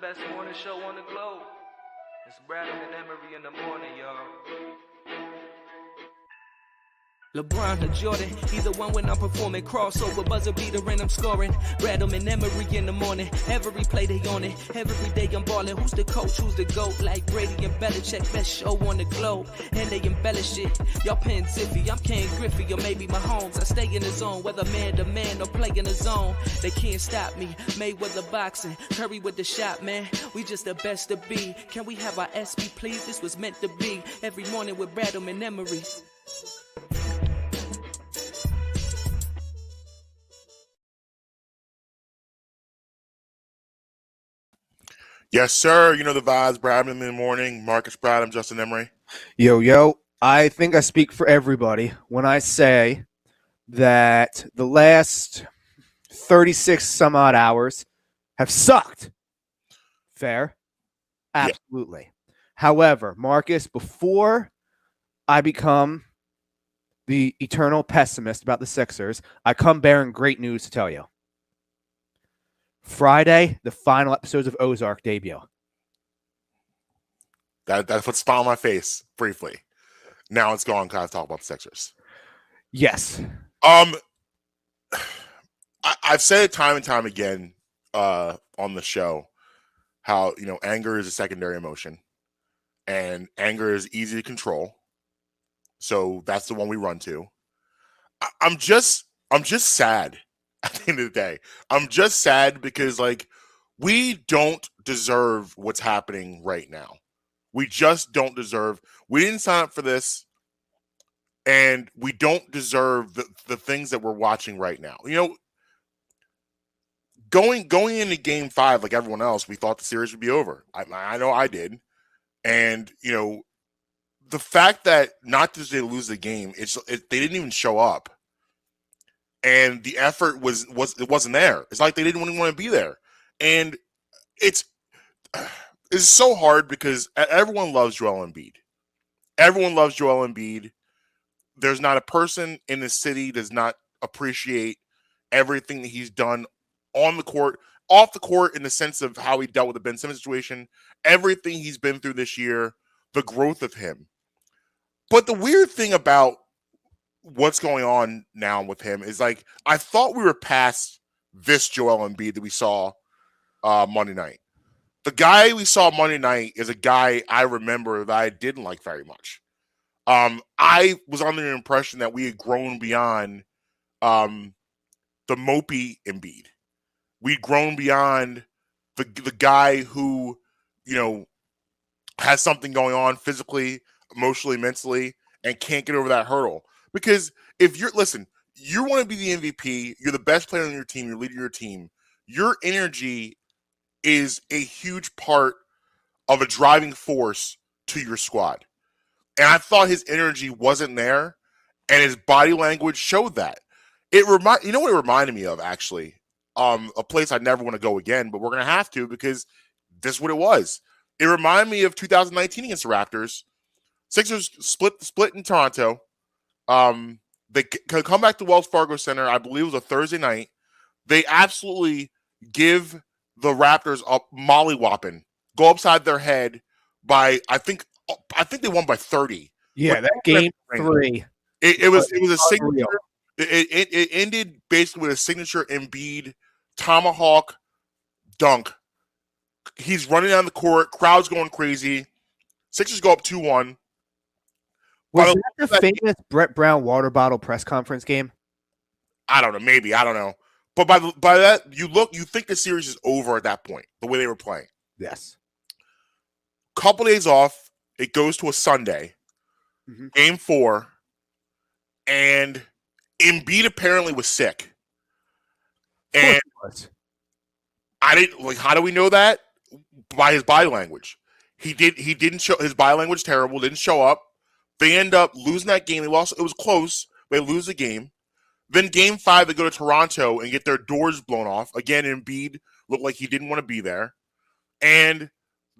best morning show on the globe. It's Bradham and Emery in the morning, y'all. LeBron or Jordan, either one when I'm performing. Crossover, buzzer beater and I'm scoring. Bradham and Emery in the morning. Every play they on it. Every day I'm balling. Who's the coach? Who's the GOAT? Like Brady and Belichick, best show on the globe. And they embellish it. Y'all paying Ziffy, I'm Ken Griffey or maybe Mahomes. I stay in the zone, whether man to man or play in the zone. They can't stop me. Mayweather boxing, Curry with the shot, man. We just the best to be. Can we have our SP, please? This was meant to be. Every morning with Bradham and Emery. Yes, sir. You know the vibes. Bradham in the morning. Marcus Bradham, Justin Emery. Yo. I think I speak for everybody when I say that the last 36 some odd hours have sucked. Fair? Absolutely. Yeah. However, Marcus, before I become the eternal pessimist about the Sixers, I come bearing great news to tell you. Friday, the final episodes of Ozark debut. That puts a smile on my face briefly. Now it's gone. Kind of talk about the Sixers. Yes. I've said it time and time again on the show how anger is a secondary emotion, and anger is easy to control. So that's the one we run to. I'm just sad. At the end of the day, I'm just sad because we don't deserve what's happening right now. We just don't deserve. We didn't sign up for this, and we don't deserve the things that we're watching right now. Going into Game 5 like everyone else, we thought the series would be over. I know I did, and the fact that not just they lose the game, they didn't even show up. And the effort wasn't there. It's like they didn't even want to be there. And it's so hard because everyone loves Joel Embiid. Everyone loves Joel Embiid. There's not a person in the city does not appreciate everything that he's done on the court, off the court, in the sense of how he dealt with the Ben Simmons situation, everything he's been through this year, the growth of him. But the weird thing about what's going on now with him is I thought we were past this Joel Embiid that we saw Monday night. The guy we saw Monday night is a guy I remember that I didn't like very much. I was under the impression that we had grown beyond the mopey Embiid. We'd grown beyond the guy who has something going on physically, emotionally, mentally, and can't get over that hurdle. Because if you want to be the MVP, you're the best player on your team, you're leading your team, your energy is a huge part of a driving force to your squad. And I thought his energy wasn't there, and his body language showed that. You know what it reminded me of, actually? A place I never want to go again, but we're going to have to because this is what it was. It reminded me of 2019 against the Raptors. Sixers split in Toronto. They come back to Wells Fargo Center. I believe it was a Thursday night. They absolutely give the Raptors a mollywhopping, go upside their head by I think they won by 30. Yeah, that game 3. It was a signature. It ended basically with a signature Embiid tomahawk dunk. He's running down the court, crowd's going crazy. Sixers go up 2-1. Was that the famous Brett Brown water bottle press conference game? I don't know. Maybe. I don't know. But by that, you think the series is over at that point, the way they were playing. Yes. Couple days off, it goes to a Sunday, Game 4, and Embiid apparently was sick. And I didn't how do we know that? By his body language. He didn't show his body language terrible, didn't show up. They end up losing that game. They lost. It was close. They lose the game. Then Game 5, they go to Toronto and get their doors blown off. Again, Embiid looked like he didn't want to be there. And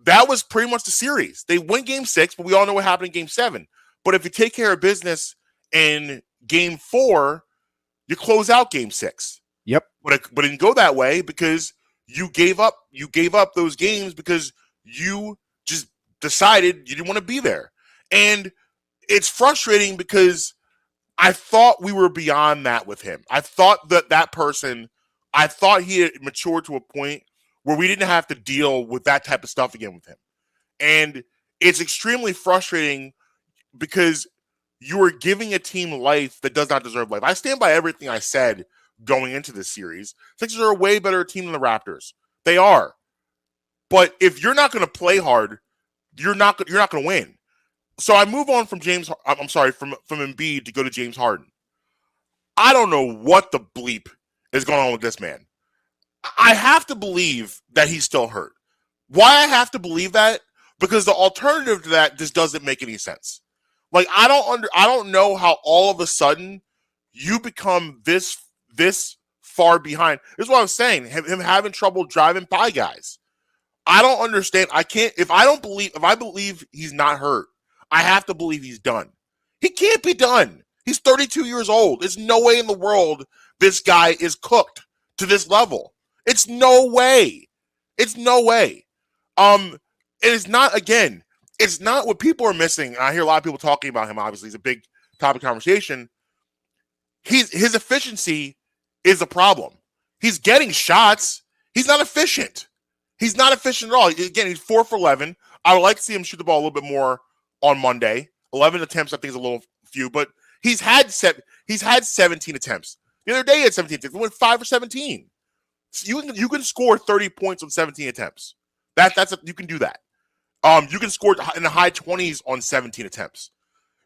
that was pretty much the series. They win Game 6, but we all know what happened in Game 7. But if you take care of business in Game 4, you close out Game 6. Yep. But it didn't go that way because you gave up those games because you just decided you didn't want to be there. And it's frustrating because I thought we were beyond that with him. I thought I thought he had matured to a point where we didn't have to deal with that type of stuff again with him. And it's extremely frustrating because you are giving a team life that does not deserve life. I stand by everything I said going into this series. Sixers are a way better team than the Raptors. They are. But if you're not going to play hard, you're not going to win. So I move on from from Embiid to go to James Harden. I don't know what the bleep is going on with this man. I have to believe that he's still hurt. Why I have to believe that? Because the alternative to that just doesn't make any sense. Like I don't know how all of a sudden you become this far behind. This is what I'm saying. Him having trouble driving by guys. I don't understand. If I believe he's not hurt, I have to believe he's done. He can't be done. He's 32 years old. There's no way in the world this guy is cooked to this level. It's no way. It's no way. It's not what people are missing. I hear a lot of people talking about him. Obviously, it's a big topic of conversation. His efficiency is a problem. He's getting shots. He's not efficient. He's not efficient at all. Again, he's 4 for 11. I would like to see him shoot the ball a little bit more on Monday. 11 attempts, I think, is a little few, but he's had 17 attempts. The other day he had 17 attempts. He went 5 for 17. So you can score 30 points on 17 attempts. You can do that. You can score in the high 20s on 17 attempts.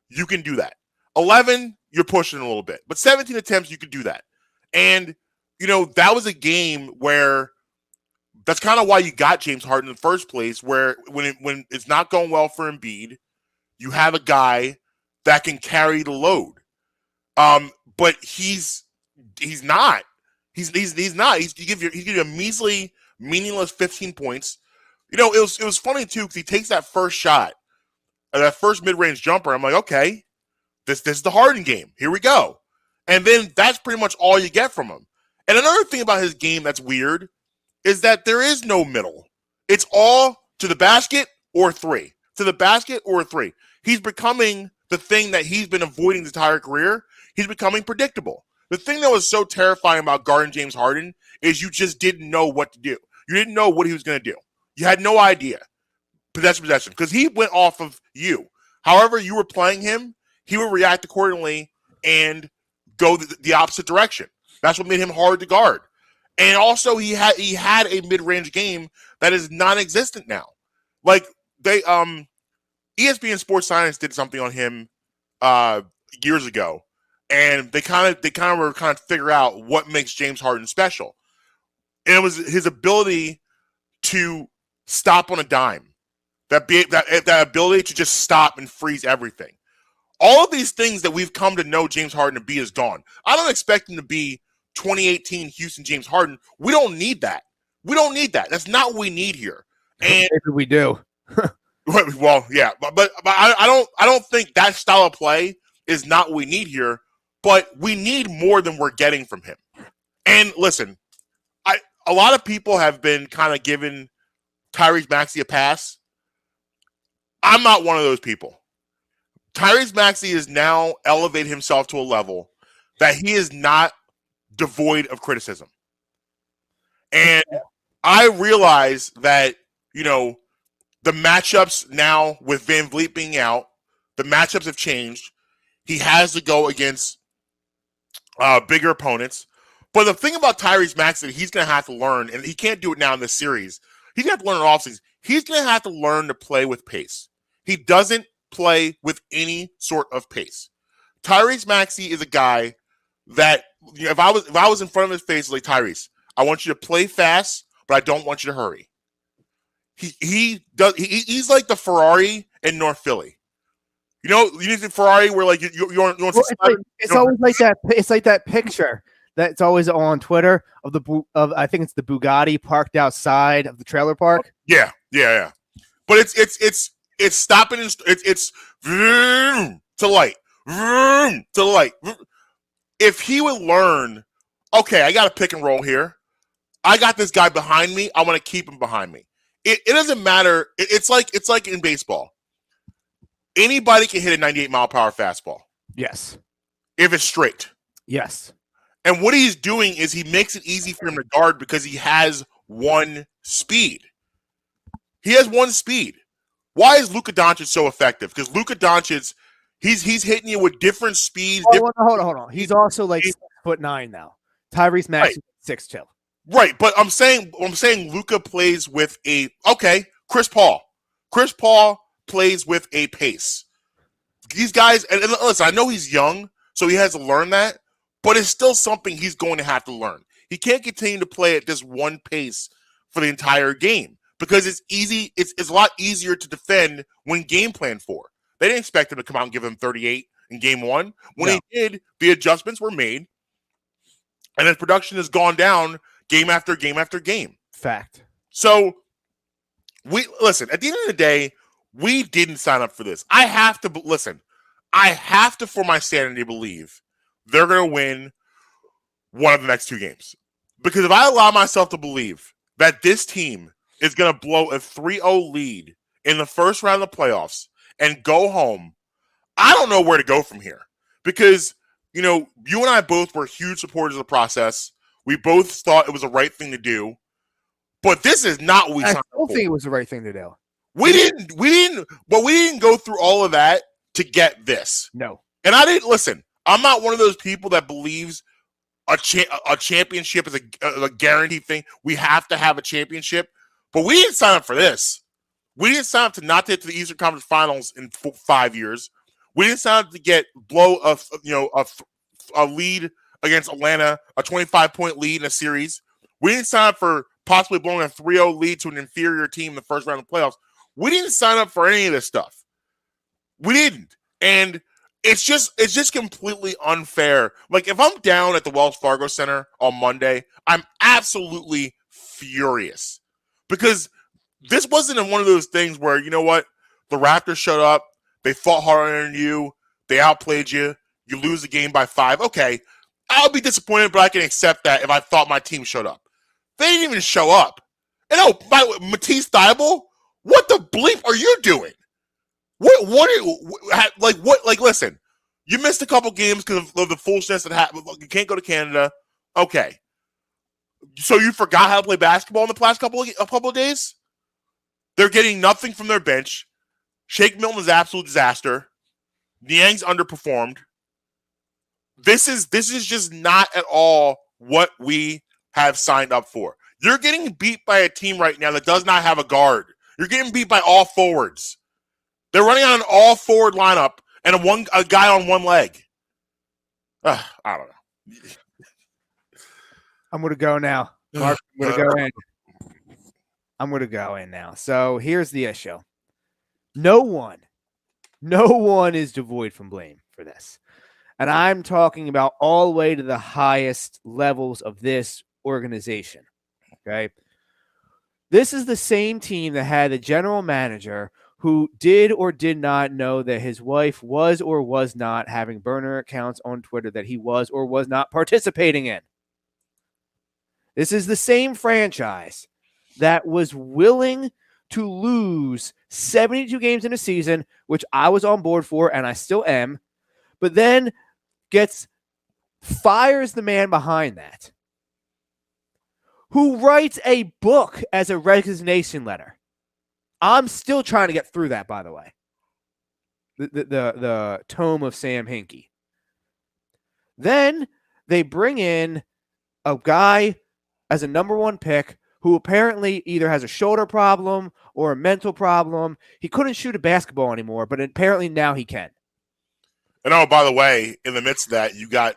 You can do that. 11, you're pushing a little bit, but 17 attempts, you could do that. And that was a game where that's kind of why you got James Harden in the first place. Where when it's not going well for Embiid, you have a guy that can carry the load. But he's not. He's not. He give you a measly, meaningless 15 points. It was funny too because he takes that first shot, that first mid-range jumper. I'm like, okay, this is the Harden game. Here we go. And then that's pretty much all you get from him. And another thing about his game that's weird is that there is no middle. It's all to the basket or three. To the basket or three. He's becoming the thing that he's been avoiding his entire career. He's becoming predictable. The thing that was so terrifying about guarding James Harden is you just didn't know what to do. You didn't know what he was going to do. You had no idea. Possession. Because he went off of you. However you were playing him, he would react accordingly and go the opposite direction. That's what made him hard to guard. And also he had a mid-range game that is non-existent now. Like ESPN Sports Science did something on him years ago, and they kind of figure out what makes James Harden special. And it was his ability to stop on a dime. That ability to just stop and freeze everything. All of these things that we've come to know James Harden to be is gone. I don't expect him to be 2018 Houston James Harden. We don't need that. That's not what we need here. And maybe we do. Well, yeah, but I don't think that style of play is not what we need here. But we need more than we're getting from him. And listen, a lot of people have been kind of giving Tyrese Maxey a pass. I'm not one of those people. Tyrese Maxey has now elevated himself to a level that he is not devoid of criticism. And I realize that, the matchups now with Van Vliet being out, the matchups have changed. He has to go against bigger opponents. But the thing about Tyrese Maxey that he's going to have to learn, and he can't do it now in this series, he's going to have to learn in offseason. He's going to have to learn to play with pace. He doesn't play with any sort of pace. Tyrese Maxey is a guy that if I was in front of his face, like, Tyrese, I want you to play fast, but I don't want you to hurry. He's like the Ferrari in North Philly. You need the Ferrari where like you want it's always like that. It's like that picture that's always on Twitter of I think it's the Bugatti parked outside of the trailer park. Yeah. But it's stopping. It's vroom to light, vroom to light. If he would learn, okay, I got a pick and roll here. I got this guy behind me. I want to keep him behind me. It doesn't matter. It's like in baseball. Anybody can hit a 98-mile-per-hour fastball Yes. if it's straight. Yes. And what he's doing is he makes it easy for him to guard because he has one speed. He has one speed. Why is Luka Doncic so effective? Because Luka Doncic, he's hitting you with different speeds. Hold on. He's also like 6'9" now. Tyrese Maxey 6'2". Right, but I'm saying Luka plays with Chris Paul. Chris Paul plays with a pace. These guys, and listen, I know he's young, so he has to learn that, but it's still something he's going to have to learn. He can't continue to play at this one pace for the entire game because it's easy. It's a lot easier to defend when game plan for. They didn't expect him to come out and give him 38 in game one. When he did, the adjustments were made, and his production has gone down game after game after game. Fact. So, listen, at the end of the day, we didn't sign up for this. I have to, for my sanity, believe they're going to win one of the next two games. Because if I allow myself to believe that this team is going to blow a 3-0 lead in the first round of the playoffs and go home, I don't know where to go from here. Because, you and I both were huge supporters of the process. We both thought it was the right thing to do, but this is not what we signed up for. I don't think it was the right thing to do. We didn't go through all of that to get this. No. And I didn't listen. I'm not one of those people that believes a championship is a guaranteed thing. We have to have a championship, but we didn't sign up for this. We didn't sign up to not get to the Eastern Conference Finals in 5 years. We didn't sign up to blow a lead against Atlanta, a 25-point lead in a series. We didn't sign up for possibly blowing a 3-0 lead to an inferior team in the first round of the playoffs. We didn't sign up for any of this stuff. We didn't. And it's just completely unfair. Like, if I'm down at the Wells Fargo Center on Monday, I'm absolutely furious. Because this wasn't one of those things where, you know what, the Raptors showed up, they fought harder than you, they outplayed you, you lose the game by 5. Okay, I'll be disappointed, but I can accept that if I thought my team showed up. They didn't even show up. And by the way, Matisse Thybulle, what the bleep are you doing? Listen, you missed a couple games because of the foolishness that happened. You can't go to Canada. Okay. So you forgot how to play basketball in the past couple of days? They're getting nothing from their bench. Shake Milton is an absolute disaster. Niang's underperformed. This is just not at all what we have signed up for. You're getting beat by a team right now that does not have a guard. You're getting beat by all forwards. They're running on an all-forward lineup and a guy on one leg. I don't know. I'm going to go now. Mark, I'm going to go in. I'm going to go in now. So here's the issue. No one is devoid from blame for this. And I'm talking about all the way to the highest levels of this organization. Okay. This is the same team that had the general manager who did or did not know that his wife was or was not having burner accounts on Twitter that he was or was not participating in. This is the same franchise that was willing to lose 72 games in a season, which I was on board for and I still am, but then fires the man behind that, who writes a book as a resignation letter. I'm still trying to get through that, by the way. The tome of Sam Hinkie. Then they bring in a guy as a number one pick who apparently either has a shoulder problem or a mental problem. He couldn't shoot a basketball anymore, but apparently now he can. And by the way, in the midst of that, you got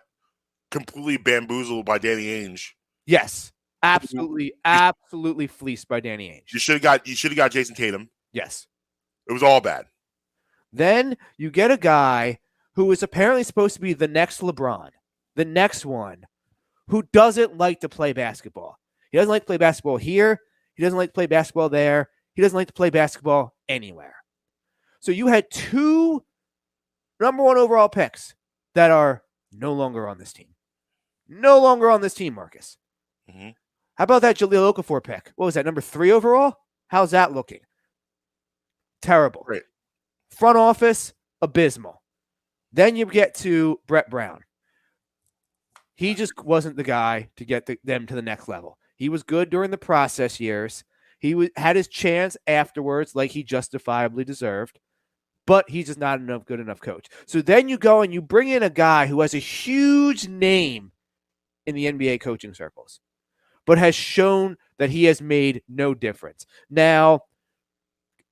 completely bamboozled by Danny Ainge. Yes. Absolutely fleeced by Danny Ainge. You should have got Jason Tatum. Yes. It was all bad. Then you get a guy who is apparently supposed to be the next LeBron, the next one, who doesn't like to play basketball. He doesn't like to play basketball here. He doesn't like to play basketball there. He doesn't like to play basketball anywhere. So you had 2 number 1 overall picks that are no longer on this team. No longer on this team, Marcus. Mm-hmm. How about that Jahlil Okafor pick? What was that, number 3 overall? How's that looking? Terrible. Great. Front office, abysmal. Then you get to Brett Brown. He just wasn't the guy to get them to the next level. He was good during the process years. He had his chance afterwards, like he justifiably deserved, but he's just not enough good enough coach. So then you go and you bring in a guy who has a huge name in the NBA coaching circles, but has shown that he has made no difference. Now,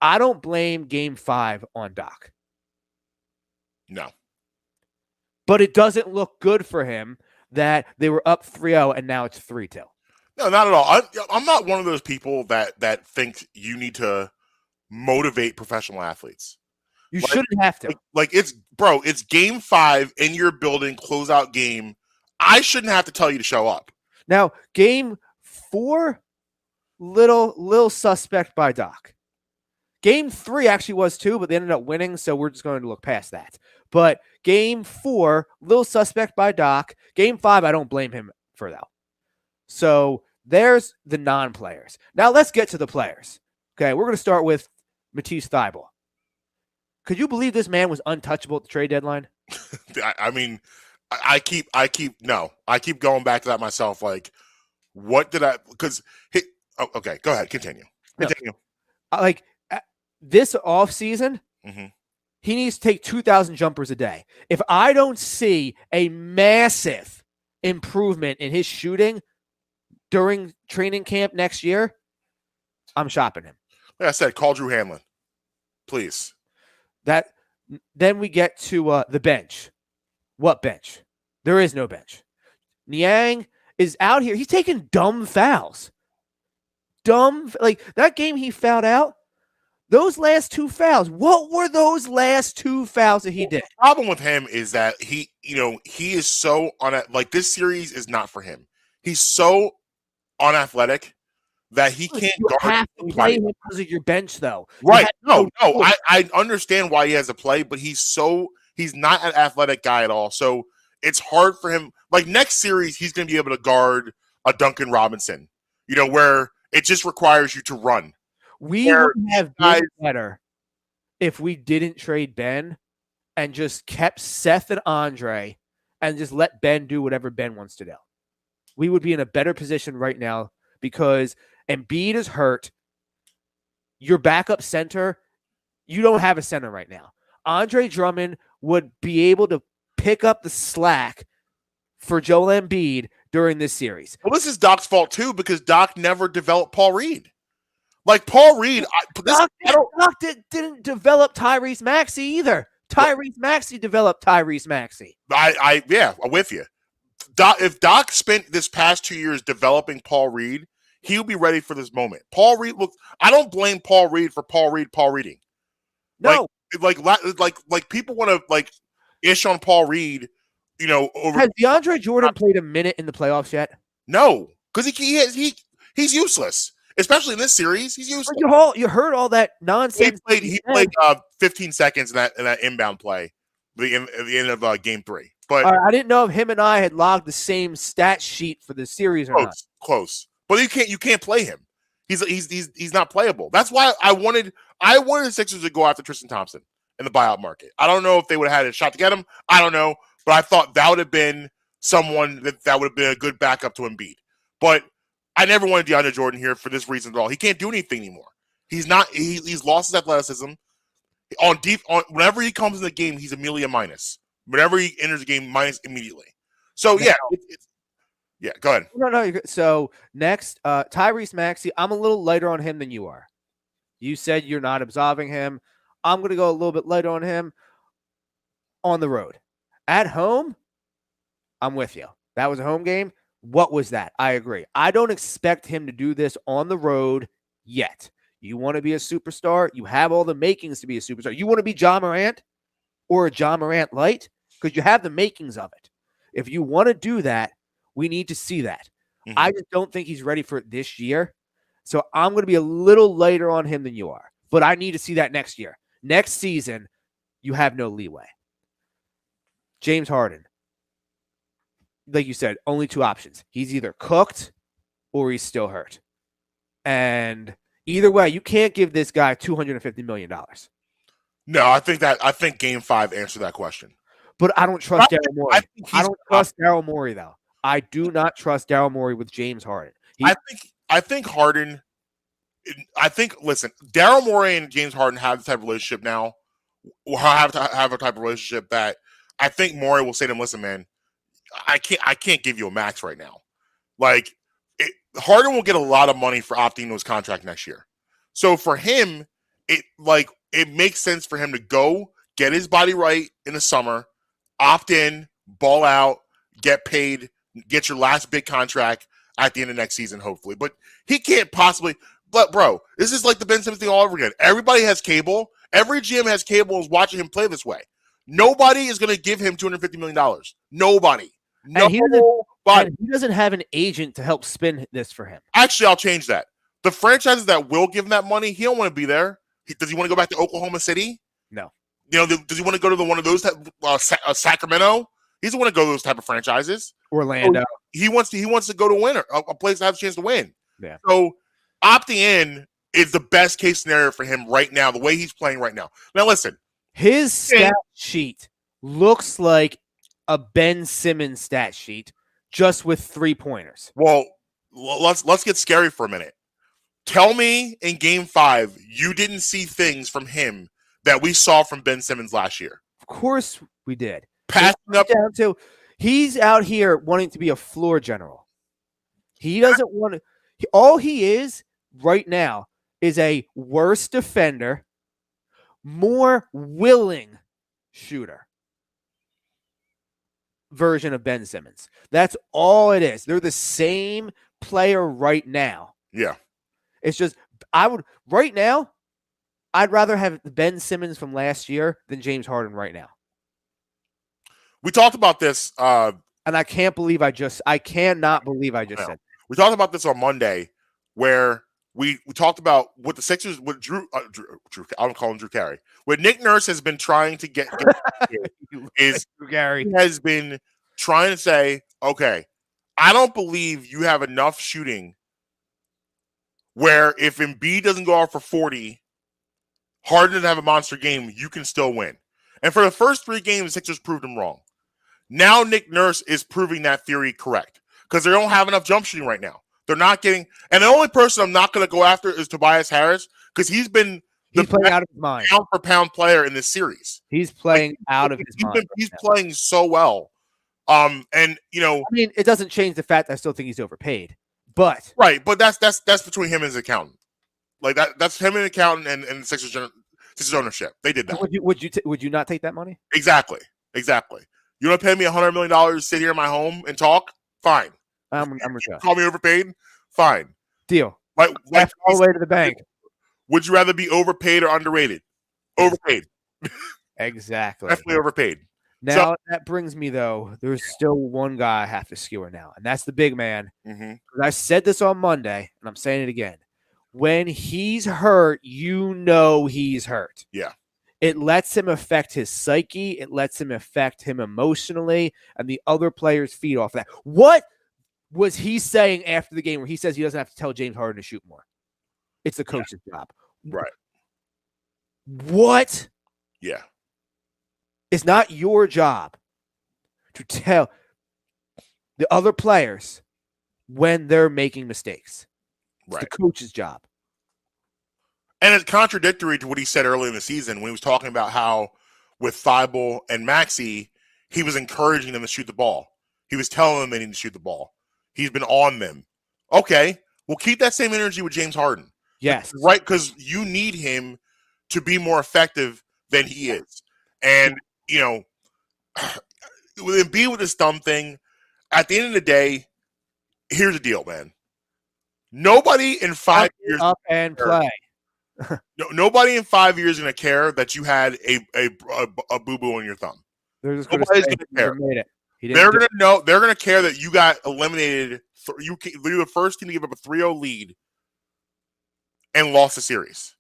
I don't blame Game 5 on Doc. No. But it doesn't look good for him that they were up 3-0 and now it's 3-2. No, not at all. I'm not one of those people that think you need to motivate professional athletes. You shouldn't have to. It's Game 5 in your building, closeout game. I shouldn't have to tell you to show up. Now, Game 4, little suspect by Doc. Game 3 actually was too, but they ended up winning, so we're just going to look past that. But Game 4, little suspect by Doc. Game 5, I don't blame him for that. So there's the non-players. Now let's get to the players. Okay, we're going to start with Matisse Thybulle. Could you believe this man was untouchable at the trade deadline? I mean, I keep going back to that myself. Like, what did I? Because okay, go ahead, continue. This offseason, he needs to take 2,000 jumpers a day. If I don't see a massive improvement in his shooting during training camp next year, I'm shopping him. Like I said, call Drew Hanlon, please. Then we get to the bench. What bench? There is no bench. Niang is out here. He's taking dumb fouls. That game he fouled out. Those last 2 fouls. What were those last 2 fouls that he did? The problem with him is that he is so this series is not for him. He's so unathletic that he can't guard. You have to play him because of your bench, though. Right? No. I understand why he has to play, but he's not an athletic guy at all. So it's hard for him. Like next series, he's going to be able to guard a Duncan Robinson. Where it just requires you to run. We would have been better if we didn't trade Ben and just kept Seth and Andre and just let Ben do whatever Ben wants to do. We would be in a better position right now because Embiid is hurt. Your backup center, you don't have a center right now. Andre Drummond would be able to pick up the slack for Joel Embiid during this series. Well, this is Doc's fault too because Doc never developed Paul Reed. Like Paul Reed, Doc didn't develop Tyrese Maxey either. Tyrese Maxey developed Tyrese Maxey. I'm with you. If Doc spent this past 2 years developing Paul Reed, he'll be ready for this moment. Paul Reed, I don't blame Paul Reed for Paul Reeding. No, like people want to ish on Paul Reed. Has DeAndre Jordan played a minute in the playoffs yet? No, because he's useless. Especially in this series, he's useless. You heard all that nonsense. He played 15 seconds in that inbound play at the end of Game 3. But I didn't know if him and I had logged the same stat sheet for the series or not. Close. But you can't play him. He's not playable. That's why I wanted the Sixers to go after Tristan Thompson in the buyout market. I don't know if they would have had a shot to get him. I don't know, but I thought that would have been someone that would have been a good backup to Embiid. But I never wanted DeAndre Jordan here for this reason at all. He can't do anything anymore. He's lost his athleticism. Whenever he comes in the game, he's immediately a minus. Whenever he enters the game, minus immediately. So yeah, go ahead. No. So next, Tyrese Maxey. I'm a little lighter on him than you are. You said you're not absolving him. I'm going to go a little bit lighter on him on the road. At home, I'm with you. That was a home game. What was that? I agree. I don't expect him to do this on the road yet. You want to be a superstar? You have all the makings to be a superstar. You want to be Ja Morant or a Ja Morant light? Because you have the makings of it. If you want to do that, we need to see that. Mm-hmm. I just don't think he's ready for it this year. So I'm going to be a little lighter on him than you are. But I need to see that next year. Next season, you have no leeway. James Harden. Like you said, only 2 options. He's either cooked or he's still hurt. And either way, you can't give this guy $250 million. No, I think Game 5 answered that question. But I don't trust Daryl Morey. I don't trust Daryl Daryl Morey, though. I do not trust Daryl Morey with James Harden. I think Harden. Listen, Daryl Morey and James Harden have the type of relationship now. Or have to have a type of relationship that I think Morey will say to him, "Listen, man, I can't give you a max right now. Like, Harden will get a lot of money for opting into his contract next year. So for him, it makes sense for him to go get his body right in the summer, opt in, ball out, get paid, get your last big contract at the end of next season, hopefully. But he can't possibly. But bro, this is like the Ben Simmons thing all over again. Everybody has cable. Every GM has cable and is watching him play this way. Nobody is going to give him $250 million. Nobody. And he doesn't have an agent to help spin this for him. Actually, I'll change that. The franchises that will give him that money, he don't want to be there. Does he want to go back to Oklahoma City? No. Does he want to go to one of those Sacramento? He doesn't want to go to those type of franchises. Orlando. He wants to go to win, a place that has a chance to win. Yeah. So opting in is the best case scenario for him right now, the way he's playing right now. Now listen, his stat sheet looks like a Ben Simmons stat sheet, just with 3-pointers. Well, let's get scary for a minute. Tell me in Game 5 you didn't see things from him that we saw from Ben Simmons last year. Of course we did. Passing up down to, he's out here wanting to be a floor general. He doesn't want to. All he is right now is a worse defender, more willing shooter version of Ben Simmons. That's all it is. They're the same player right now. Yeah. It's just, right now, I'd rather have Ben Simmons from last year than James Harden right now. We talked about this. And I cannot believe I just said. We talked about this on Monday where we talked about what the Sixers, what Drew I'm calling Drew Carey. What Nick Nurse has been trying to get is Drew Carey. He has been trying to say, okay, I don't believe you have enough shooting where if Embiid doesn't go off for 40, Harden doesn't have a monster game, you can still win. And for the first 3 games, the Sixers proved him wrong. Now Nick Nurse is proving that theory correct because they don't have enough jump shooting right now. They're not getting, and the only person I'm not going to go after is Tobias Harris because he's playing out of his mind, pound for pound player in this series. He's playing out of his mind. He's playing so well. And I mean, it doesn't change the fact that I still think he's overpaid. But right, but that's between him and his accountant. Like that's him and the accountant and Sixers ownership. They did that. Would you not take that money? Exactly. You want to pay me $100 million to sit here in my home and talk? Fine. I'm retired. Call me overpaid? Fine. Deal. Like all the way to the bank. Would you rather be overpaid or underrated? Overpaid. Exactly. Definitely overpaid. Now, that brings me, though, there's still one guy I have to skewer now, and that's the big man. Mm-hmm. I said this on Monday, and I'm saying it again. When he's hurt, he's hurt. Yeah. It lets him affect his psyche. It lets him affect him emotionally, and the other players feed off that. What was he saying after the game where he says he doesn't have to tell James Harden to shoot more? It's the coach's job. Right. What? Yeah. It's not your job to tell the other players when they're making mistakes. It's right. The coach's job. And it's contradictory to what he said earlier in the season when he was talking about how with Thibault and Maxey, he was encouraging them to shoot the ball. He was telling them they need to shoot the ball. He's been on them. Okay, well, keep that same energy with James Harden. Yes. Right, because you need him to be more effective than he is. And, with Embiid with this thumb thing, at the end of the day, here's the deal, man. Nobody in 5 years up and play. Nobody in 5 years is going to care that you had a boo-boo on your thumb. They're just going Nobody's to care. They're going to know. They're going to care that you got eliminated. You're the first team to give up a 3-0 lead and lost the series.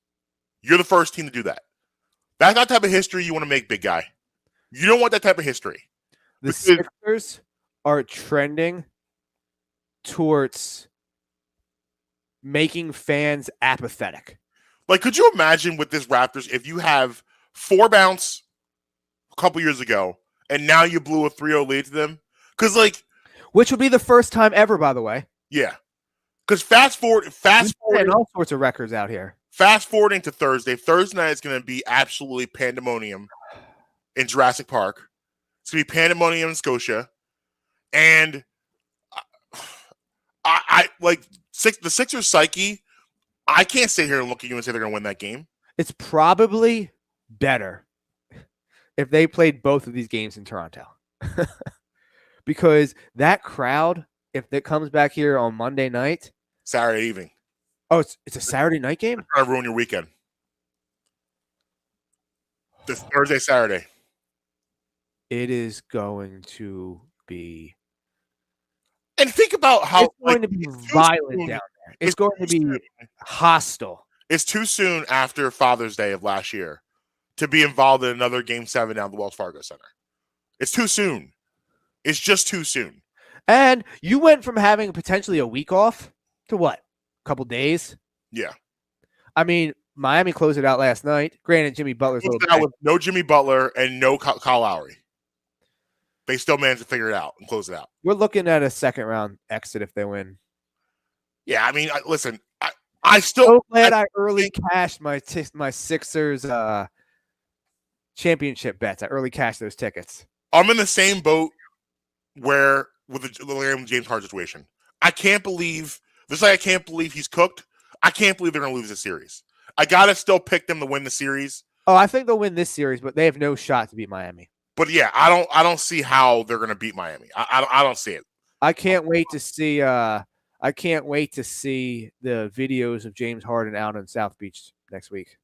You're the first team to do that. That's not the type of history you want to make, big guy. You don't want that type of history. The Sixers are trending towards making fans apathetic. Like, could you imagine with this Raptors if you have 4 bounce a couple years ago and now you blew a 3-0 lead to them? Because, like, Which would be the first time ever, by the way. yeah. Because fast forwarding all sorts of records out here. Fast forwarding to Thursday. Thursday night is going to be absolutely pandemonium in Jurassic Park. It's going to be pandemonium in Scotia. And I like the Sixers psyche. I can't sit here and look at you and say they're going to win that game. It's probably better if they played both of these games in Toronto. Because that crowd, if it comes back here on Monday night. Saturday evening. Oh, it's a Saturday night game? It's going to ruin your weekend. This Thursday, Saturday. It is going to be. And think about how it's going to be violent down there. It's going to be hostile. It's too soon after Father's Day of last year to be involved in another Game 7 down at the Wells Fargo Center. It's too soon. It's just too soon. And you went from having potentially a week off to what? A couple days? Yeah. I mean, Miami closed it out last night. Granted, Jimmy Butler's with no Jimmy Butler and no Kyle Lowry. They still managed to figure it out and close it out. We're looking at a second round exit if they win. Yeah, I mean, listen, I still so glad I early cashed my Sixers championship bets. I early cashed those tickets. I'm in the same boat where with the James Harden situation. I can't believe just like I can't believe he's cooked. I can't believe they're going to lose this series. I gotta still pick them to win the series. Oh, I think they'll win this series, but they have no shot to beat Miami. But yeah, I don't see how they're going to beat Miami. I don't see it. I can't wait to see. I can't wait to see the videos of James Harden out in South Beach next week.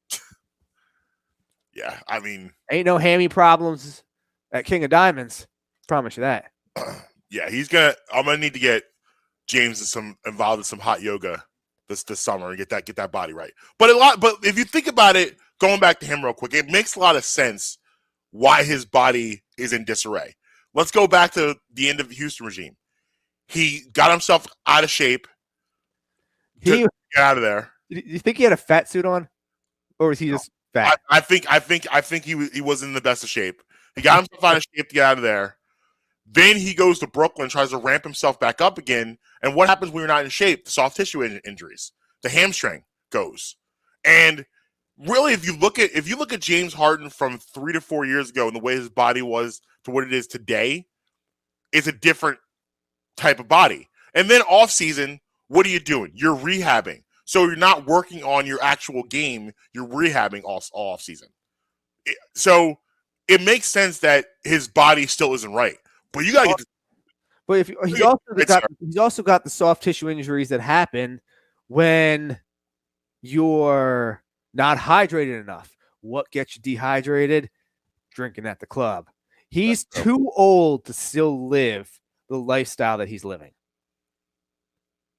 Yeah, I mean, ain't no hammy problems at King of Diamonds. Promise you that. Yeah, I'm gonna need to get James involved in some hot yoga this summer and get that body right. But if you think about it, going back to him real quick, it makes a lot of sense why his body is in disarray. Let's go back to the end of the Houston regime. He got himself out of shape to get out of there. Do you think he had a fat suit on, or was he just fat? I think he was in the best of shape. He got himself out of shape to get out of there. Then he goes to Brooklyn, tries to ramp himself back up again. And what happens when you're not in shape? The soft tissue injuries, the hamstring goes. And really, if you look at James Harden from 3 to 4 years ago and the way his body was to what it is today, it's a different type of body. And then off season, what are you doing? You're rehabbing. So you're not working on your actual game. You're rehabbing all off season. So it makes sense that his body still isn't right. But you gotta get. But if he's also got the soft tissue injuries that happen when you're not hydrated enough. What gets you dehydrated? Drinking at the club. He's too old to still live the lifestyle that he's living.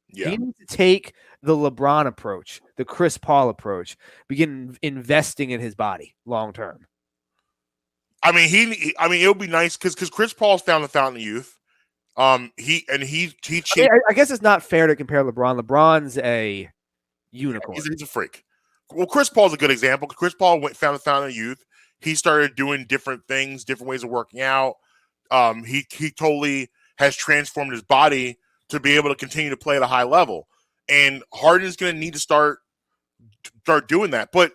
Yeah. He needs to take the LeBron approach, the Chris Paul approach, begin investing in his body long term. I mean, it would be nice because Chris Paul's found the fountain of youth. He I guess it's not fair to compare LeBron. LeBron's a unicorn. He's a freak. Well, Chris Paul's a good example. Chris Paul found the fountain of youth. He started doing different things, different ways of working out. He totally has transformed his body to be able to continue to play at a high level. And Harden's going to need to start doing that. But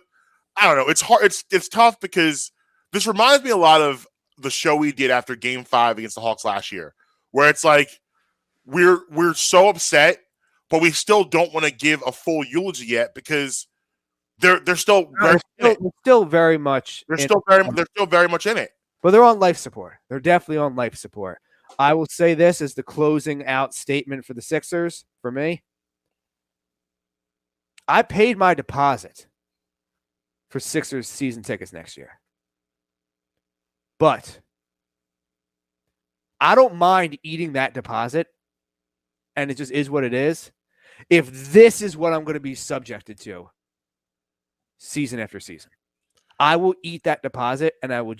I don't know. It's hard. It's tough because this reminds me a lot of the show we did after Game 5 against the Hawks last year, where it's like we're so upset, but we still don't want to give a full eulogy yet because they're still very much in it. But they're on life support. They're definitely on life support. I will say this as the closing out statement for the Sixers for me. I paid my deposit for Sixers season tickets next year. But I don't mind eating that deposit, and it just is what it is. If this is what I'm going to be subjected to season after season, I will eat that deposit, and I will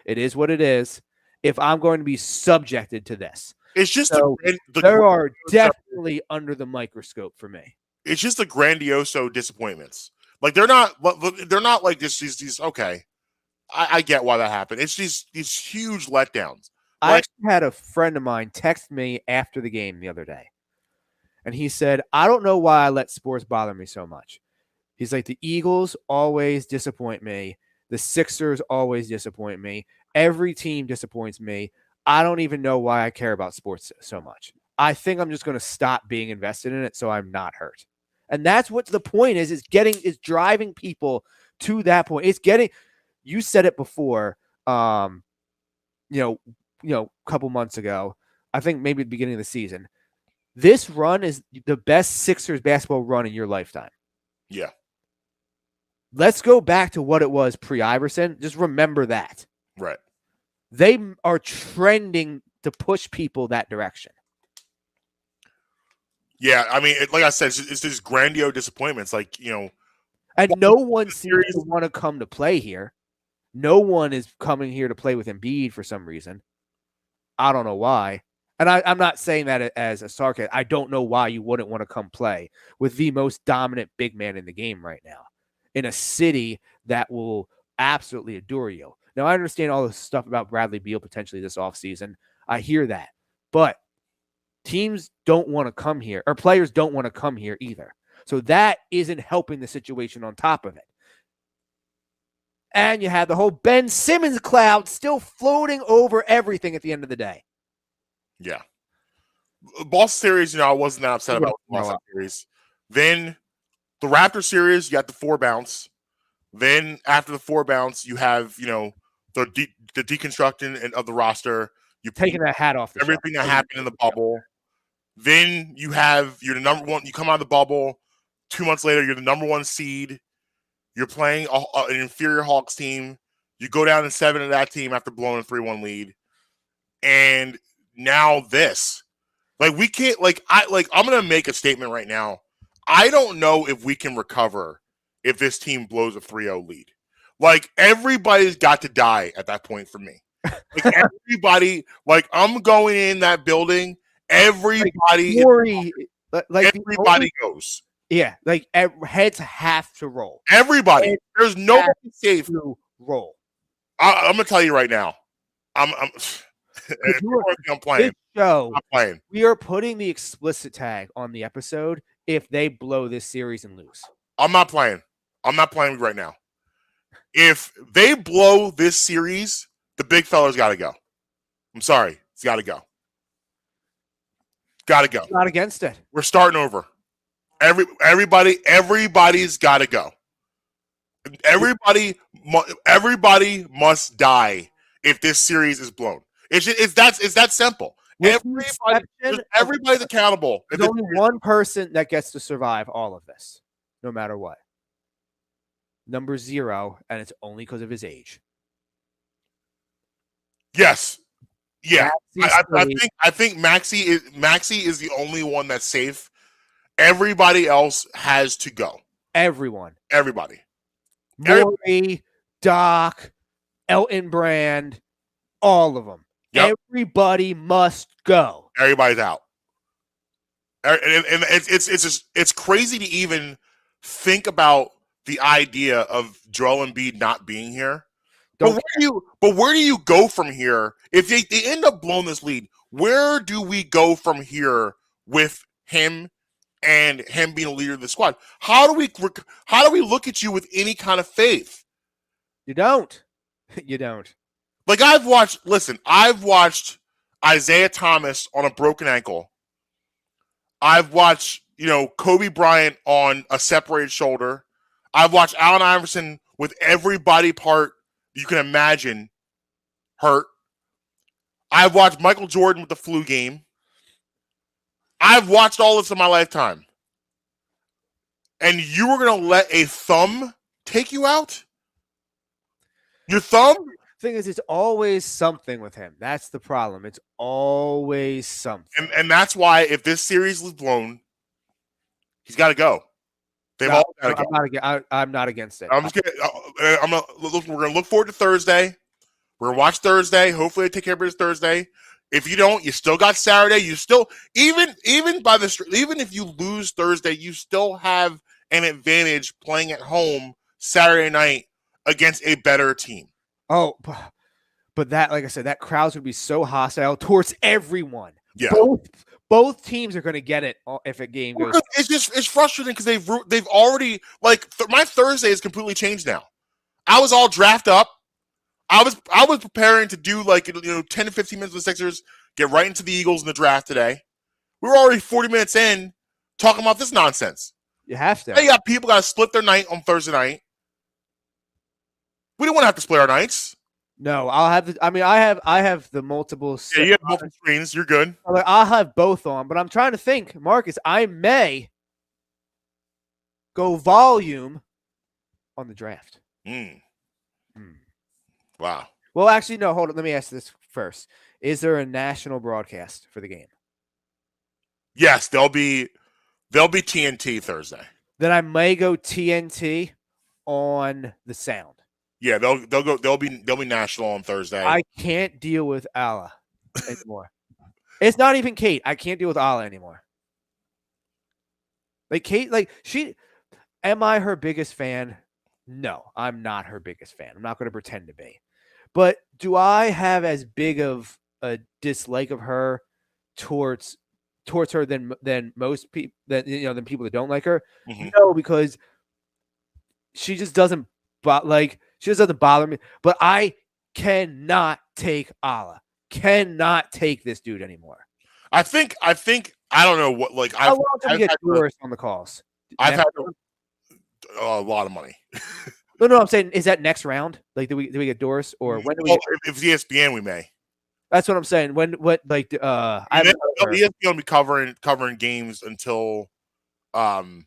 it is what it is. If I'm going to be subjected to this, it's just there are definitely under the microscope for me. It's just the grandioso disappointments. Like they're not like just these. Okay, I get why that happened. It's these huge letdowns. I actually had a friend of mine text me after the game the other day, and he said, "I don't know why I let sports bother me so much." He's like, "The Eagles always disappoint me. The Sixers always disappoint me. Every team disappoints me. I don't even know why I care about sports so much. I think I'm just going to stop being invested in it so I'm not hurt." And that's what the point is driving people to that point. It's getting, you said it before, a couple months ago, I think maybe at the beginning of the season. This run is the best Sixers basketball run in your lifetime. Yeah. Let's go back to what it was pre-Iverson. Just remember that. Right. They are trending to push people that direction. Yeah, I mean, like I said, it's these grandiose disappointments. Like, and no one seems to want to come to play here. No one is coming here to play with Embiid for some reason. I don't know why. And I'm not saying that as a sarcasm. I don't know why you wouldn't want to come play with the most dominant big man in the game right now in a city that will absolutely adore you. Now, I understand all the stuff about Bradley Beal potentially this offseason. I hear that. But teams don't want to come here, or players don't want to come here either. So that isn't helping the situation on top of it. And you have the whole Ben Simmons cloud still floating over everything at the end of the day. Yeah. Boston series, I wasn't that upset about the Boston series. Then the Raptor series, you got the 4 bounce. Then after the 4 bounce, you have, the deconstruction of the roster. You taking that hat off. Everything that happened in the bubble. Then you're the number one. You come out of the bubble. 2 months later, you're the number 1 seed. You're playing an inferior Hawks team. You go down to 7 of that team after blowing a 3-1 lead. And now this. Like, we can't, I'm going to make a statement right now. I don't know if we can recover if this team blows a 3-0 lead. Like, everybody's got to die at that point for me. Like, everybody, I'm going in that building. Everybody goes. Yeah, heads have to roll. Everybody. There's nobody safe. Roll. I'm gonna tell you right now. I'm playing. This show, I'm playing. We are putting the explicit tag on the episode if they blow this series and lose. I'm not playing. I'm not playing right now. If they blow this series, the big fella's got to go. I'm sorry. It's got to go. Got to go. Not against it. We're starting over. Everybody's got to go. Everybody must die if this series is blown. It's that simple. Everybody's accountable. There's only one person that gets to survive all of this, no matter what. Number 0, and it's only because of his age. Yes. Yeah. I think Maxey is the only one that's safe. Everybody else has to go. Everybody. Morey, Doc, Elton Brand, all of them. Yep. Everybody must go. Everybody's out. And it's crazy to even think about the idea of Joel Embiid not being here. But where do you go from here? If they end up blowing this lead, where do we go from here with him and him being a leader of the squad? How do we look at you with any kind of faith? You don't. You don't. Like, I've watched Isaiah Thomas on a broken ankle. I've watched, Kobe Bryant on a separated shoulder. I've watched Allen Iverson with every body part you can imagine hurt. I've watched Michael Jordan with the flu game. I've watched all this in my lifetime. And you were going to let a thumb take you out? Your thumb? Thing is, it's always something with him. That's the problem. It's always something. And that's why if this series is blown, he's got to go. All got to go. I'm not against it. I'm just kidding. We're going to look forward to Thursday. We're going to watch Thursday. Hopefully they take care of it Thursday. If you don't, you still got Saturday. You still even if you lose Thursday, you still have an advantage playing at home Saturday night against a better team. Oh, but that, like I said, that crowds would be so hostile towards everyone. Yeah, both teams are going to get it if a game goes. It's frustrating because they've already my Thursday is completely changed now. I was all draft up. I was preparing to do 10 to 15 minutes with the Sixers, get right into the Eagles in the draft today. We were already 40 minutes in talking about this nonsense. You have to. Hey, you got people got to split their night on Thursday night. We don't want to have to split our nights. No, I have the multiple. Yeah, you have multiple screens. You're good. I'll have both on, but I'm trying to think, Marcus. I may go volume on the draft. Wow. Well, actually, no. Hold on. Let me ask this first. Is there a national broadcast for the game? Yes, there'll be TNT Thursday. Then I may go TNT on the sound. Yeah, they'll be national on Thursday. I can't deal with Ala anymore. It's not even Kate. I can't deal with Ala anymore. Like Kate, am I her biggest fan? No, I'm not her biggest fan. I'm not going to pretend to be. But do I have as big of a dislike of her towards her than most people than people that don't like her? Mm-hmm. No, because she just doesn't bother me. But I cannot take Ala. Cannot take this dude anymore. I think I don't know what how long do we get Doris on the calls? I've had a lot of money. No, I'm saying, is that next round? Like, do we get Doris, or when do we? If it's ESPN, we may. That's what I'm saying. ESPN will be covering games until the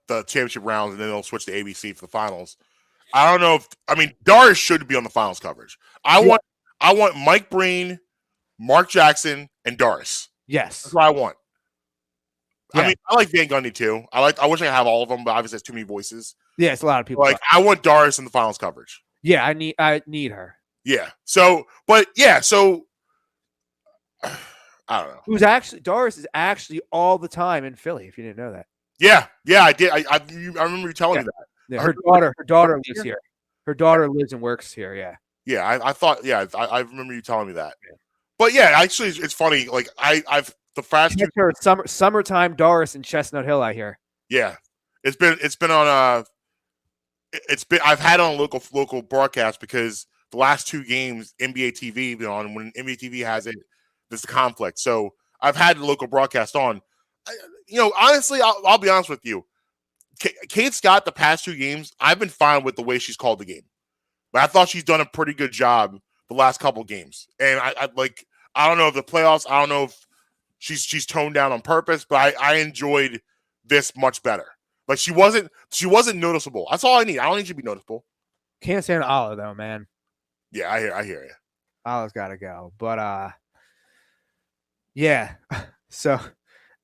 championship rounds, and then they'll switch to ABC for the finals. I don't know Doris should be on the finals coverage. I want Mike Breen, Mark Jackson, and Doris. Yes, that's what I want. Yeah. I like Van Gundy too. I wish I could have all of them, but obviously it's too many voices. Yeah, it's a lot of people. I want Doris in the finals coverage. Yeah, I need her. Yeah. So I don't know. Doris is actually all the time in Philly. If you didn't know that. Yeah, I did. I remember you telling me that. Yeah, her daughter lives here. Her daughter lives and works here. Yeah. Yeah, I thought. Yeah, I remember you telling me that. Yeah. But yeah, actually, it's funny. Like I've the fast summertime Doris in Chestnut Hill. I hear. Yeah, it's been on I've had it on local broadcast because the last two games NBA TV been on. When NBA TV has it, there's a conflict. So I've had the local broadcast on. Honestly, I'll be honest with you. Kate Scott, the past two games, I've been fine with the way she's called the game, but I thought she's done a pretty good job the last couple games. And I don't know if the playoffs. I don't know if she's toned down on purpose, but I enjoyed this much better. Like she wasn't noticeable. That's all I need. I don't need you to be noticeable. Can't stand Ala though, man. Yeah, I hear you. Ala's got to go. But yeah. So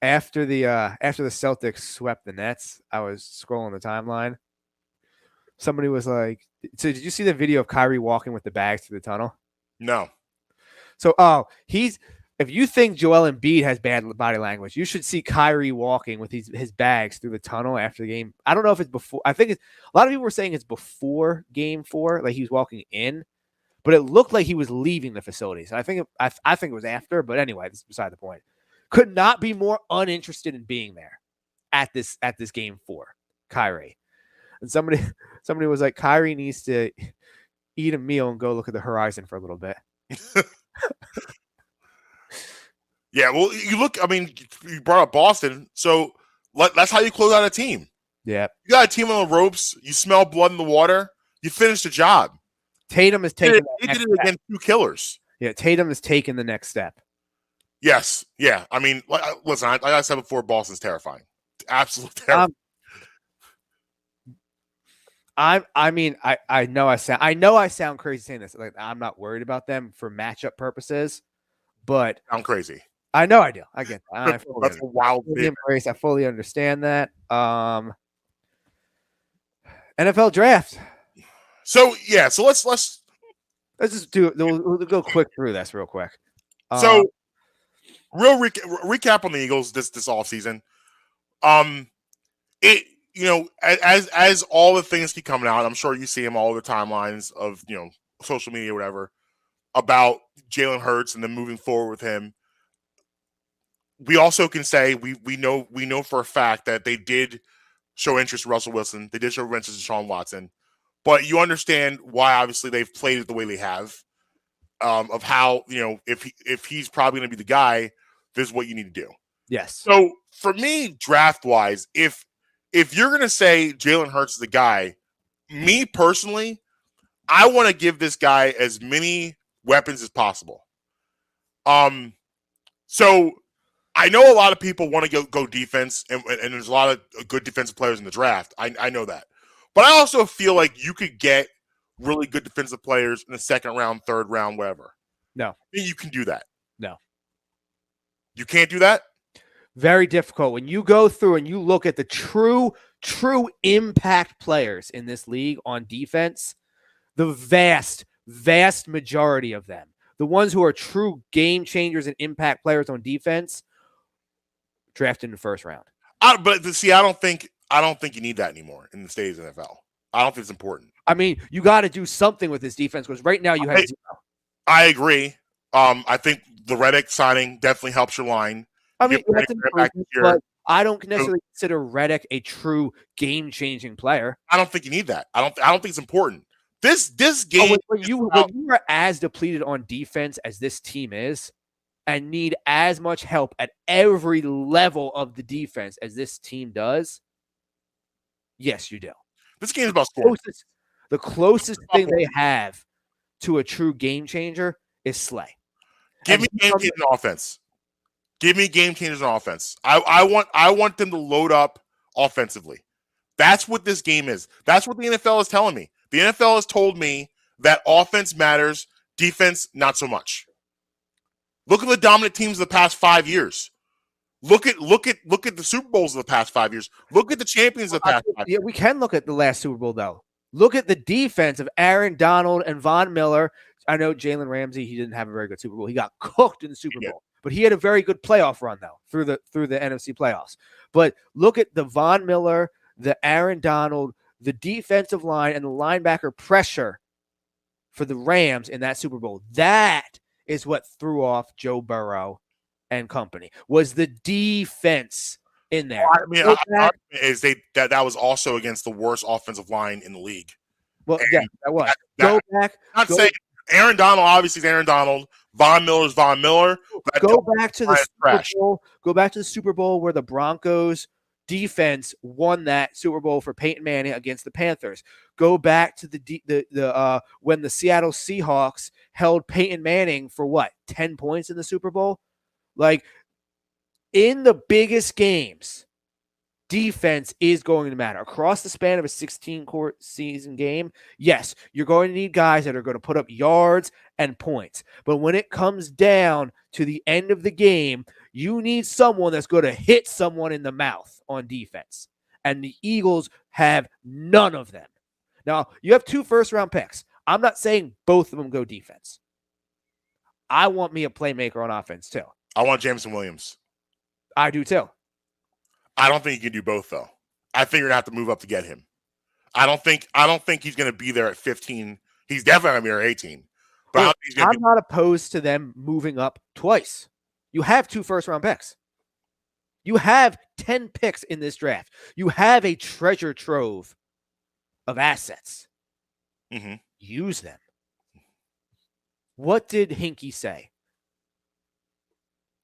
after the Celtics swept the Nets, I was scrolling the timeline. Somebody was like, "So did you see the video of Kyrie walking with the bags through the tunnel?" No. So if you think Joel Embiid has bad body language, you should see Kyrie walking with his bags through the tunnel after the game. I don't know if it's before. I think a lot of people were saying it's before Game 4, like he was walking in, but it looked like he was leaving the facilities. I think it was after, but anyway, this is beside the point. Could not be more uninterested in being there at this Game 4, Kyrie. And somebody was like, Kyrie needs to eat a meal and go look at the horizon for a little bit. Yeah, well, you brought up Boston, so that's how you close out a team. Yeah. You got a team on the ropes, you smell blood in the water, you finish the job. Tatum is taking He did it against two killers. Yeah, Tatum is taking the next step. Yes, yeah. Listen, like I said before, Boston's terrifying. Absolutely terrifying. I know I sound crazy saying this. Like, I'm not worried about them for matchup purposes, but I'm crazy. I know I do. I get that. That's a wild thing. I fully understand that. NFL draft. So let's Let's just do it. We'll go quick through this real quick. So, real recap on the Eagles this offseason. It as all the things keep coming out, I'm sure you see them all over the timelines of social media, or whatever, about Jalen Hurts and then moving forward with him. We also can say we know for a fact that they did show interest in Russell Wilson. They did show interest in Deshaun Watson. But you understand why, obviously, they've played it the way they have, of how, if he's probably going to be the guy, this is what you need to do. Yes. So, for me, draft-wise, if you're going to say Jalen Hurts is the guy, me personally, I want to give this guy as many weapons as possible. So I know a lot of people want to go defense, and there's a lot of good defensive players in the draft. I know that. But I also feel like you could get really good defensive players in the second round, third round, whatever. No. You can do that. No. You can't do that? Very difficult. When you go through and you look at the true impact players in this league on defense, the vast majority of them, the ones who are true game changers and impact players on defense, drafted in the first round. But see, I don't think you need that anymore in the state of the NFL. I don't think it's important. I mean, you got to do something with this defense because right now you have zero. I agree. I think the Reddick signing definitely helps your line. I mean, that's but I don't necessarily consider Reddick a true game-changing player. I don't think you need that. I don't think it's important. This game. When you are as depleted on defense as this team is, and need as much help at every level of the defense as this team does, yes, you do. This game is about scoring. The closest thing they have to a true game changer is Slay. Give me game changers on offense. Give me game changers on offense. I want them to load up offensively. That's what this game is. That's what the NFL is telling me. The NFL has told me that offense matters, defense not so much. Look at the dominant teams of the past 5 years. Look at the Super Bowls of the past 5 years. Look at the champions of the past 5 years. Yeah, we can look at the last Super Bowl though. Look at the defense of Aaron Donald and Von Miller. I know Jalen Ramsey, he didn't have a very good Super Bowl. He got cooked in the Super Bowl. But he had a very good playoff run though through the NFC playoffs. But look at the Von Miller, the Aaron Donald, the defensive line, and the linebacker pressure for the Rams in that Super Bowl. That is what threw off Joe Burrow and company, was the defense in there. I mean, that was also against the worst offensive line in the league. Well, yeah, that was. Go back. I'm saying Aaron Donald obviously is Aaron Donald. Von Miller is Von Miller. Go back to the Super Bowl. Go back to the Super Bowl where the Broncos defense won that Super Bowl for Peyton Manning against the Panthers. Go back to the when the Seattle Seahawks held Peyton Manning for what, 10 points in the Super Bowl? Like, in the biggest games, defense is going to matter. Across the span of a 16-quart season game, yes, you're going to need guys that are going to put up yards and points. But when it comes down to the end of the game, you need someone that's going to hit someone in the mouth on defense. And the Eagles have none of them. Now, you have 2 first-round picks. I'm not saying both of them go defense. I want me a playmaker on offense, too. I want Jameson Williams. I do, too. I don't think you can do both, though. I think you're gonna have to move up to get him. I don't think he's gonna be there at 15. He's definitely gonna be there at 18. But I'm not opposed to them moving up twice. You have 2 first-round picks. You have 10 picks in this draft. You have a treasure trove of assets. Mm-hmm. Use them. What did Hinkie say?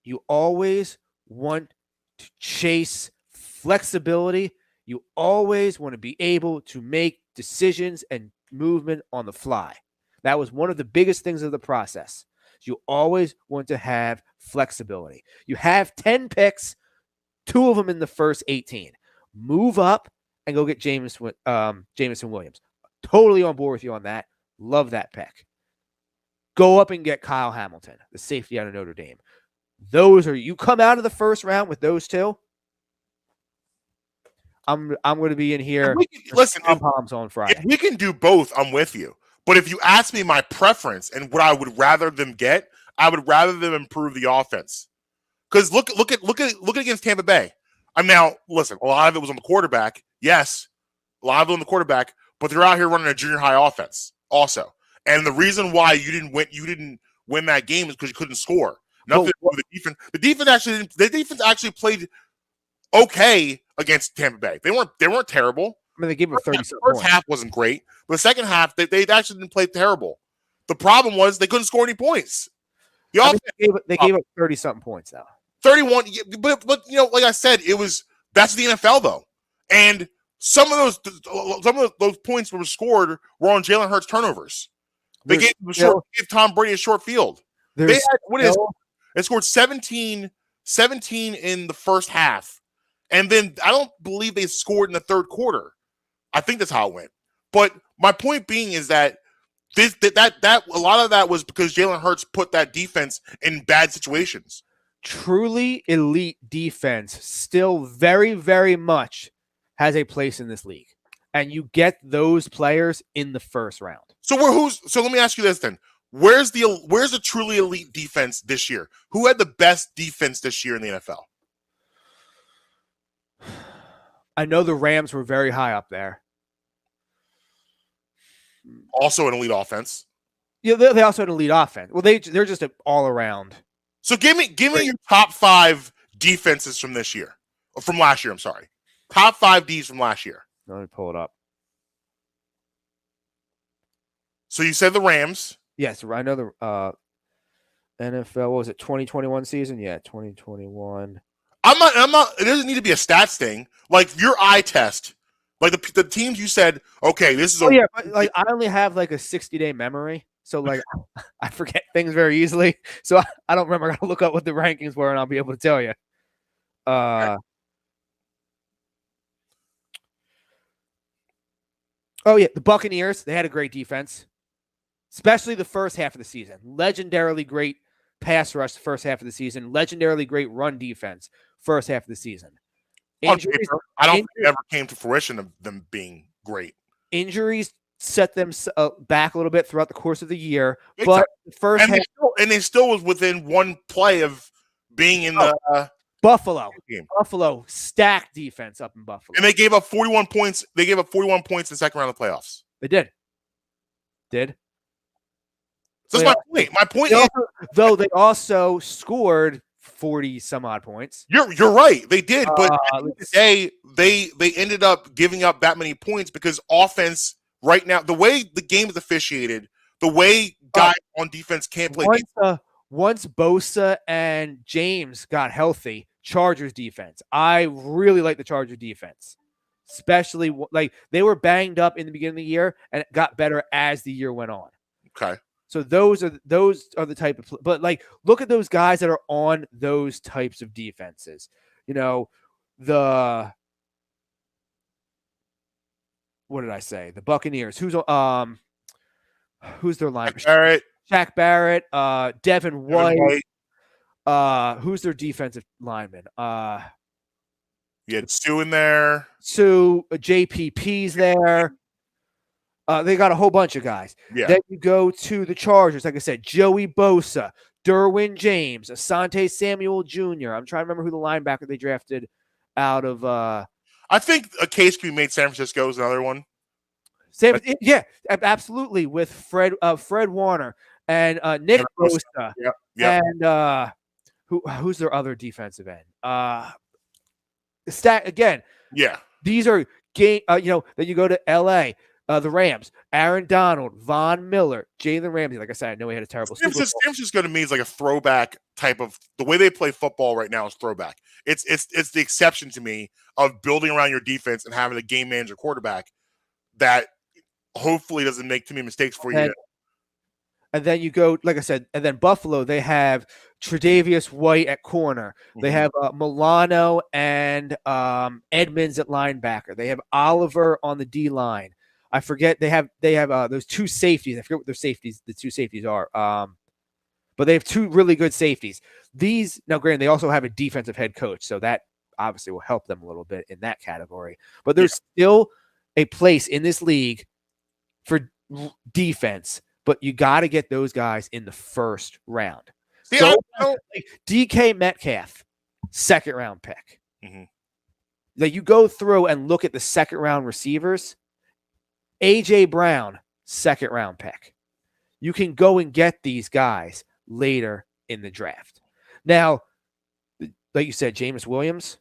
You always want to chase flexibility. You always want to be able to make decisions and movement on the fly. That was one of the biggest things of the process. You always want to have flexibility. You have 10 picks, 2 of them in the first 18. Move up and go get Jameson Williams. Totally on board with you on that. Love that pick. Go up and get Kyle Hamilton, the safety out of Notre Dame. You come out of the first round with those 2. I'm going to be in here. Listen, palms on Friday. If we can do both, I'm with you. But if you ask me my preference and what I would rather them get, I would rather them improve the offense. Because look against Tampa Bay. I'm now listen. A lot of it was on the quarterback. Yes, a lot of it on the quarterback. But they're out here running a junior high offense also. And the reason why you didn't win that game is because you couldn't score. Nothing to do with the defense. The defense actually played okay against Tampa Bay. They weren't terrible. I mean, they gave up 30 The first half wasn't great. But the second half, they actually didn't play terrible. The problem was they couldn't score any points. They gave up 30-something points now. 31, but like I said, that's the NFL though, and some of those points were scored were on Jalen Hurts turnovers. They gave Tom Brady a short field. They scored 17 in the first half, and then I don't believe they scored in the third quarter. I think that's how it went. But my point being is that that a lot of that was because Jalen Hurts put that defense in bad situations. Truly elite defense still very, very much has a place in this league. And you get those players in the first round. So let me ask you this then. Where's the truly elite defense this year? Who had the best defense this year in the NFL? I know the Rams were very high up there. Also an elite offense. Yeah, they also had an elite offense. Well, they're just an all around. So give me your top 5 defenses from this year. Or from last year, I'm sorry. Top 5 Ds from last year. Let me pull it up. So you said the Rams. Yes, I know the NFL, what was it, 2021 season? Yeah, 2021. I'm not it doesn't need to be a stats thing. Like your eye test. Like the teams you said, okay, this is but like I only have like a 60-day memory. So, like, I forget things very easily. So, I don't remember. I got to look up what the rankings were, and I'll be able to tell you. Oh, yeah. The Buccaneers, they had a great defense, especially the first half of the season. Legendarily great pass rush the first half of the season. Legendarily great run defense first half of the season. Injuries, I don't think it ever came to fruition of them being great. Injuries set them back a little bit throughout the course of the year, but the first half, they still was within one play of being in the Buffalo game. Buffalo stacked defense up in Buffalo, and they gave up 41 points. They gave up 41 points in the second round of the playoffs. They did. So that's my point. My point is, though they also scored 40 some odd points. You're right. They did, but at the end of the day, they ended up giving up that many points because offense. Right now, the way the game is officiated, the way guys on defense can't play. Once Bosa and James got healthy, Chargers defense. I really like the Chargers defense, especially like they were banged up in the beginning of the year and it got better as the year went on. Okay. So those are the type of, but like look at those guys that are on those types of defenses. You know, what did I say? The Buccaneers. Who's their linebacker? Shaq Barrett, Devin White. Who's their defensive lineman? You had Sue in there. JPP's there. They got a whole bunch of guys. Yeah. Then you go to the Chargers. Like I said, Joey Bosa, Derwin James, Asante Samuel Jr. I'm trying to remember who the linebacker they drafted out of. I think a case can be made. San Francisco is another one. Yeah, absolutely. With Fred Warner and Nick Bosa. Yep. And who's their other defensive end? Again. Yeah. These are game. Then you go to L.A. The Rams, Aaron Donald, Von Miller, Jalen Ramsey. Like I said, I know he had a terrible. San Francisco to me is like a throwback type of the way they play football right now is throwback. It's the exception to me of building around your defense and having a game manager quarterback that hopefully doesn't make too many mistakes for you. And then you go, like I said, and then Buffalo, they have Tre'Davious White at corner. Mm-hmm. They have Milano and Edmonds at linebacker. They have Oliver on the D line. I forget they have those two safeties. I forget what the two safeties are. But they have two really good safeties. Now, granted, they also have a defensive head coach, so that obviously will help them a little bit in that category. But there's still a place in this league for defense, but you got to get those guys in the first round. See, So, I don't. like DK Metcalf, second round pick. Mhm. Like you go through and look at the second round receivers. AJ Brown, second round pick. You can go and get these guys later in the draft. Now, like you said, Jameis Williams,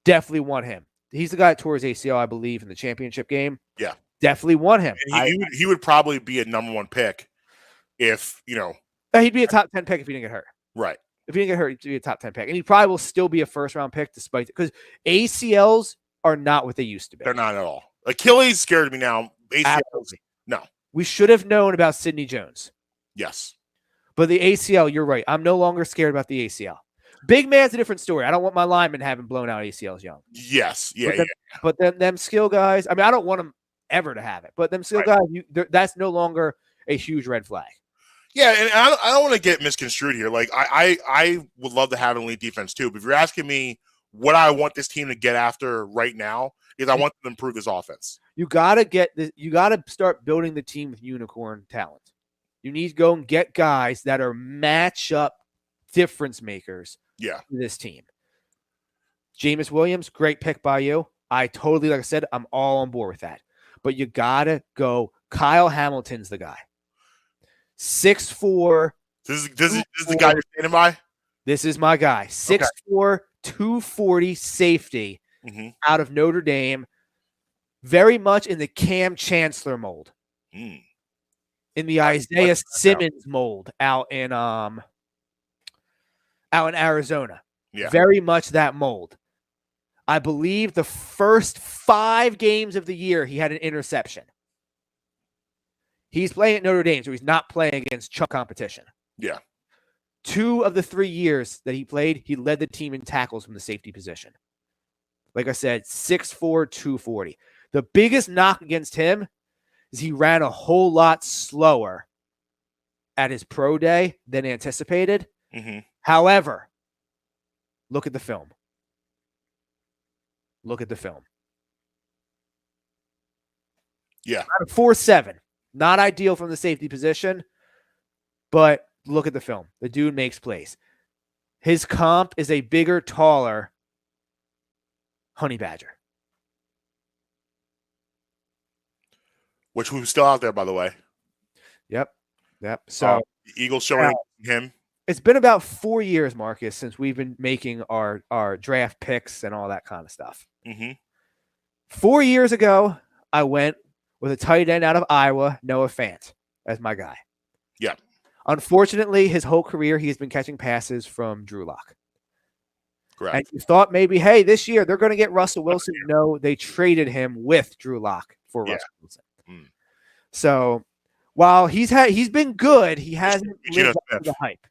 definitely want him. He's the guy that tore his ACL, I believe, in the championship game. Yeah. Definitely want him. And he would probably be a number 1 pick if, He'd be a top 10 pick if he didn't get hurt. right. If he didn't get hurt, he'd be a top 10 pick. And he probably will still be a first round pick despite it. Because ACLs are not what they used to be. They're not at all. Achilles scares me now. ACLs, Absolutely. no. We should have known about Sidney Jones. Yes. But the ACL, you're right. I'm no longer scared about the ACL. Big man's a different story. I don't want my linemen having blown out ACLs young. Yes. Yeah. But them skill guys, I mean, I don't want them ever to have it. But them skill guys, that's no longer a huge red flag. Yeah, and I don't want to get misconstrued here. Like, I would love to have an elite defense too. But if you're asking me what I want this team to get after right now, is I want them to improve this offense. You gotta start building the team with unicorn talent. You need to go and get guys that are matchup difference makers for this team. Jameis Williams, great pick by you. I totally, like I said, I'm all on board with that. But you gotta go. Kyle Hamilton's the guy. 6'4". This is the guy you're standing by? This is my guy. 6'4", 240 safety out of Notre Dame. Very much in the Cam Chancellor mold. In the Isaiah Simmons mold out in Arizona. Yeah. Very much that mold. I believe the first 5 games of the year he had an interception. He's playing at Notre Dame, so he's not playing against chunk competition. Yeah. 2 of the 3 years that he played, he led the team in tackles from the safety position. Like I said, 6'4", 240. The biggest knock against him is he ran a whole lot slower at his pro day than anticipated. However, look at the film. Look at the film. Yeah. 4.7. Not ideal from the safety position, but look at the film. The dude makes plays. His comp is a bigger, taller Honey Badger. Which was still out there, by the way. Yep. So Eagles showing him. It's been about 4 years, Marcus, since we've been making our draft picks and all that kind of stuff. 4 years ago, I went with a tight end out of Iowa, Noah Fant, as my guy. Yeah. Unfortunately, his whole career, he's been catching passes from Drew Lock. Correct. And you thought maybe, hey, this year they're going to get Russell Wilson. No, they traded him with Drew Lock for Russell Wilson. So while he's been good, he hasn't lived up to the hype.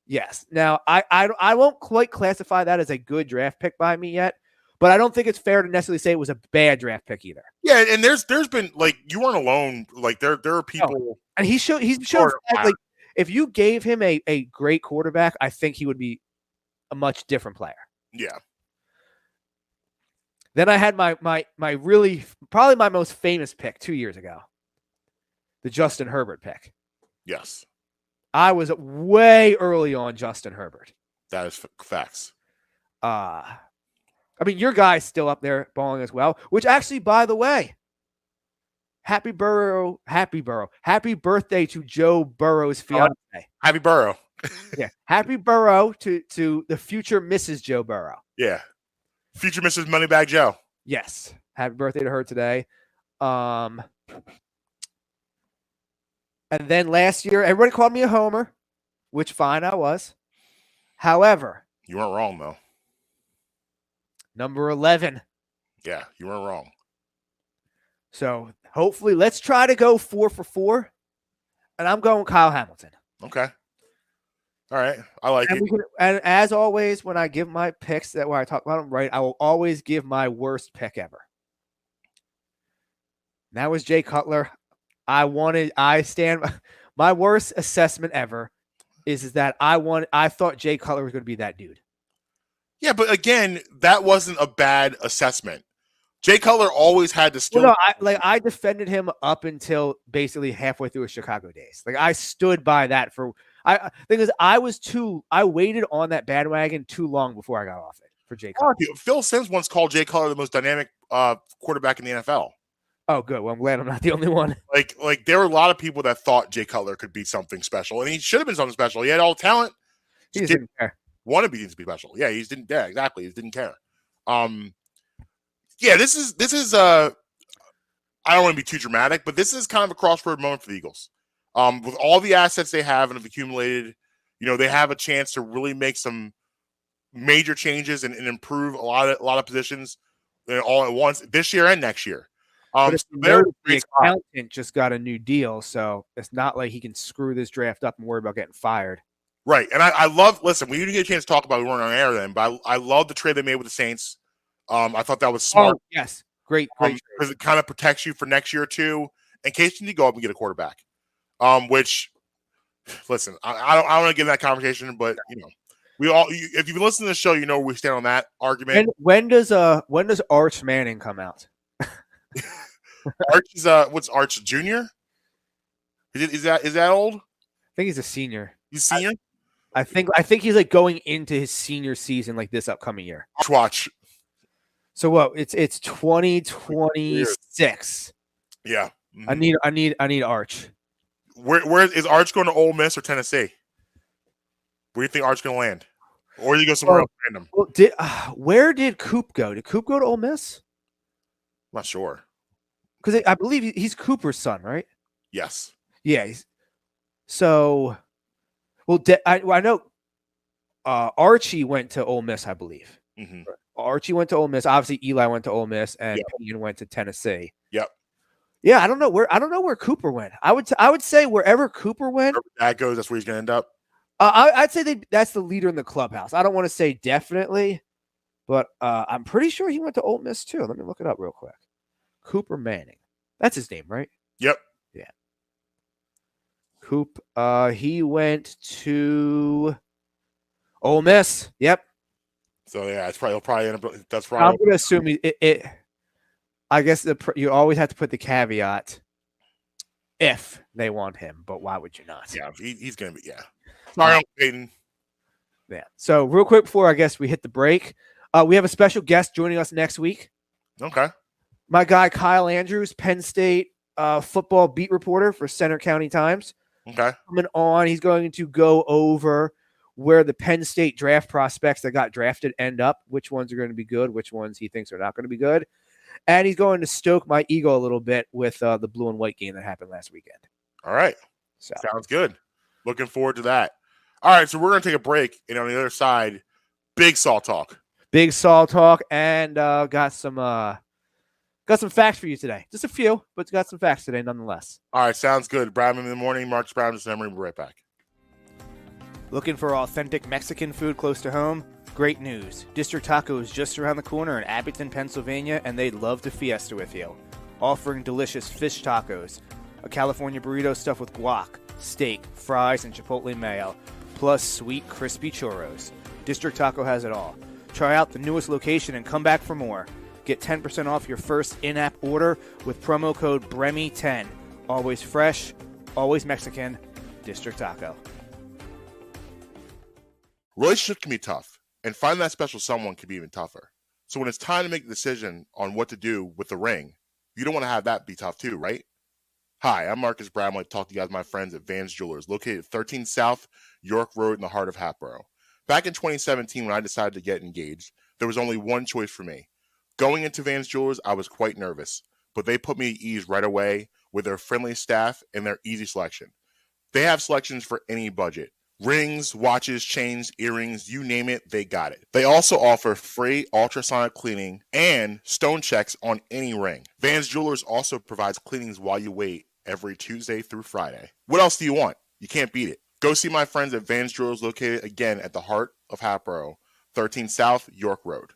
Yes. Now, I won't quite classify that as a good draft pick by me yet, but I don't think it's fair to necessarily say it was a bad draft pick either. Yeah, and there's been, like, you weren't alone. Like, there are people. And he's shown like, if you gave him a great quarterback, I think he would be a much different player. Yeah. Then I had my really, probably my most famous pick 2 years ago, the Justin Herbert pick. Yes. I was way early on Justin Herbert. That is facts. I mean, your guy's still up there balling as well, which actually, by the way, happy birthday to Joe Burrow's fiance. Happy Burrow. Yeah. Happy Burrow to the future Mrs. Joe Burrow. Yeah. Future Mrs. Moneybag Joe. Yes. Happy birthday to her today. And then last year, everybody called me a homer, which fine, I was. However, you weren't wrong, though. Number 11. Yeah, you weren't wrong. So hopefully, let's try to go 4 for 4. And I'm going Kyle Hamilton. Okay. All right. I like it. And as always, when I give my picks, where I talk about them right, I will always give my worst pick ever. And that was Jay Cutler. My worst assessment ever is that I thought Jay Cutler was going to be that dude. Yeah, but again, that wasn't a bad assessment. Jay Cutler always had the skill. Well, no, I defended him up until basically halfway through his Chicago days. Like I stood by that for. Thing is, I waited on that bandwagon too long before I got off it for Jay Cutler. Phil Simms once called Jay Cutler the most dynamic quarterback in the NFL. Oh, good. Well, I'm glad I'm not the only one. Like there were a lot of people that thought Jay Cutler could be something special, and he should have been something special. He had all the talent. He just didn't care. Want to be special. Yeah, he didn't. Yeah, exactly. He didn't care. Yeah, this is. I don't want to be too dramatic, but this is kind of a crossroad moment for the Eagles. With all the assets they have and have accumulated, they have a chance to really make some major changes and improve a lot of positions all at once this year and next year. The accountant just got a new deal, so it's not like he can screw this draft up and worry about getting fired. Right, and I love. Listen, we didn't get a chance to talk about it. We weren't on air then, but I love the trade they made with the Saints. I thought that was smart. Oh, yes, great because it kind of protects you for next year too, in case you need to go up and get a quarterback. Which, listen, I don't want to get in that conversation, but we all. If you've been listening to the show, where we stand on that argument. And when does Arch Manning come out? Arch is what's Arch Junior? Is that old? I think he's a senior. He's senior. I think he's like going into his senior season like this upcoming year. Watch. So what? It's 2026. Yeah. Mm-hmm. I need Arch. Where is Arch going to Ole Miss or Tennessee? Where do you think Arch going to land? Or do you go somewhere else random? Well, where did Coop go? Did Coop go to Ole Miss? I'm not sure. Because I believe he's Cooper's son, right? Yes. Yeah. I know Archie went to Ole Miss, I believe. Mm-hmm. Archie went to Ole Miss. Obviously, Eli went to Ole Miss, and Payton went to Tennessee. Yep. Yeah, I don't know where Cooper went. I would say wherever Cooper went, wherever that goes, that's where he's going to end up. I'd say that's the leader in the clubhouse. I don't want to say definitely, but I'm pretty sure he went to Ole Miss too. Let me look it up real quick. Cooper Manning. That's his name, right? Yep. Yeah. Coop. He went to Ole Miss. Yep. So yeah, he'll probably end up. That's I'm probably. going to assume it. I guess you always have to put the caveat if they want him, but why would you not? Yeah, he's going to be. Yeah. Sorry, Uncle Peyton. Yeah. So real quick before I guess we hit the break, we have a special guest joining us next week. Okay. My guy Kyle Andrews, Penn State football beat reporter for Center County Times. Okay. Coming on, he's going to go over where the Penn State draft prospects that got drafted end up, which ones are going to be good, which ones he thinks are not going to be good. And he's going to stoke my ego a little bit with the blue and white game that happened last weekend. All right. So. Sounds good. Looking forward to that. All right, so we're going to take a break, and on the other side, big Saul talk. Big Saul talk, and got some facts for you today. Just a few, but got some facts today nonetheless. All right, sounds good. Brown in the morning, Marcus Brown, just Emery. We'll be right back. Looking for authentic Mexican food close to home? Great news. District Taco is just around the corner in Abington, Pennsylvania, and they'd love to fiesta with you. Offering delicious fish tacos, a California burrito stuffed with guac, steak, fries, and chipotle mayo, plus sweet, crispy churros. District Taco has it all. Try out the newest location and come back for more. Get 10% off your first in-app order with promo code BREMI10. Always fresh, always Mexican. District Taco. Relationships can be tough, and finding that special someone can be even tougher. So when it's time to make a decision on what to do with the ring, you don't want to have that be tough too, right? Hi, I'm Marcus Brown. I'd like to talk to you guys, my friends at Vans Jewelers, located at 13 South York Road in the heart of Hatboro. Back in 2017, when I decided to get engaged, there was only one choice for me. Going into Vans Jewelers, I was quite nervous, but they put me at ease right away with their friendly staff and their easy selection. They have selections for any budget. Rings, watches, chains, earrings, you name it, they got it. They also offer free ultrasonic cleaning and stone checks on any ring. Vans Jewelers also provides cleanings while you wait every Tuesday through Friday. What else do you want? You can't beat it. Go see my friends at Vans Jewelers, located again at the heart of Hatboro, 13 South York Road.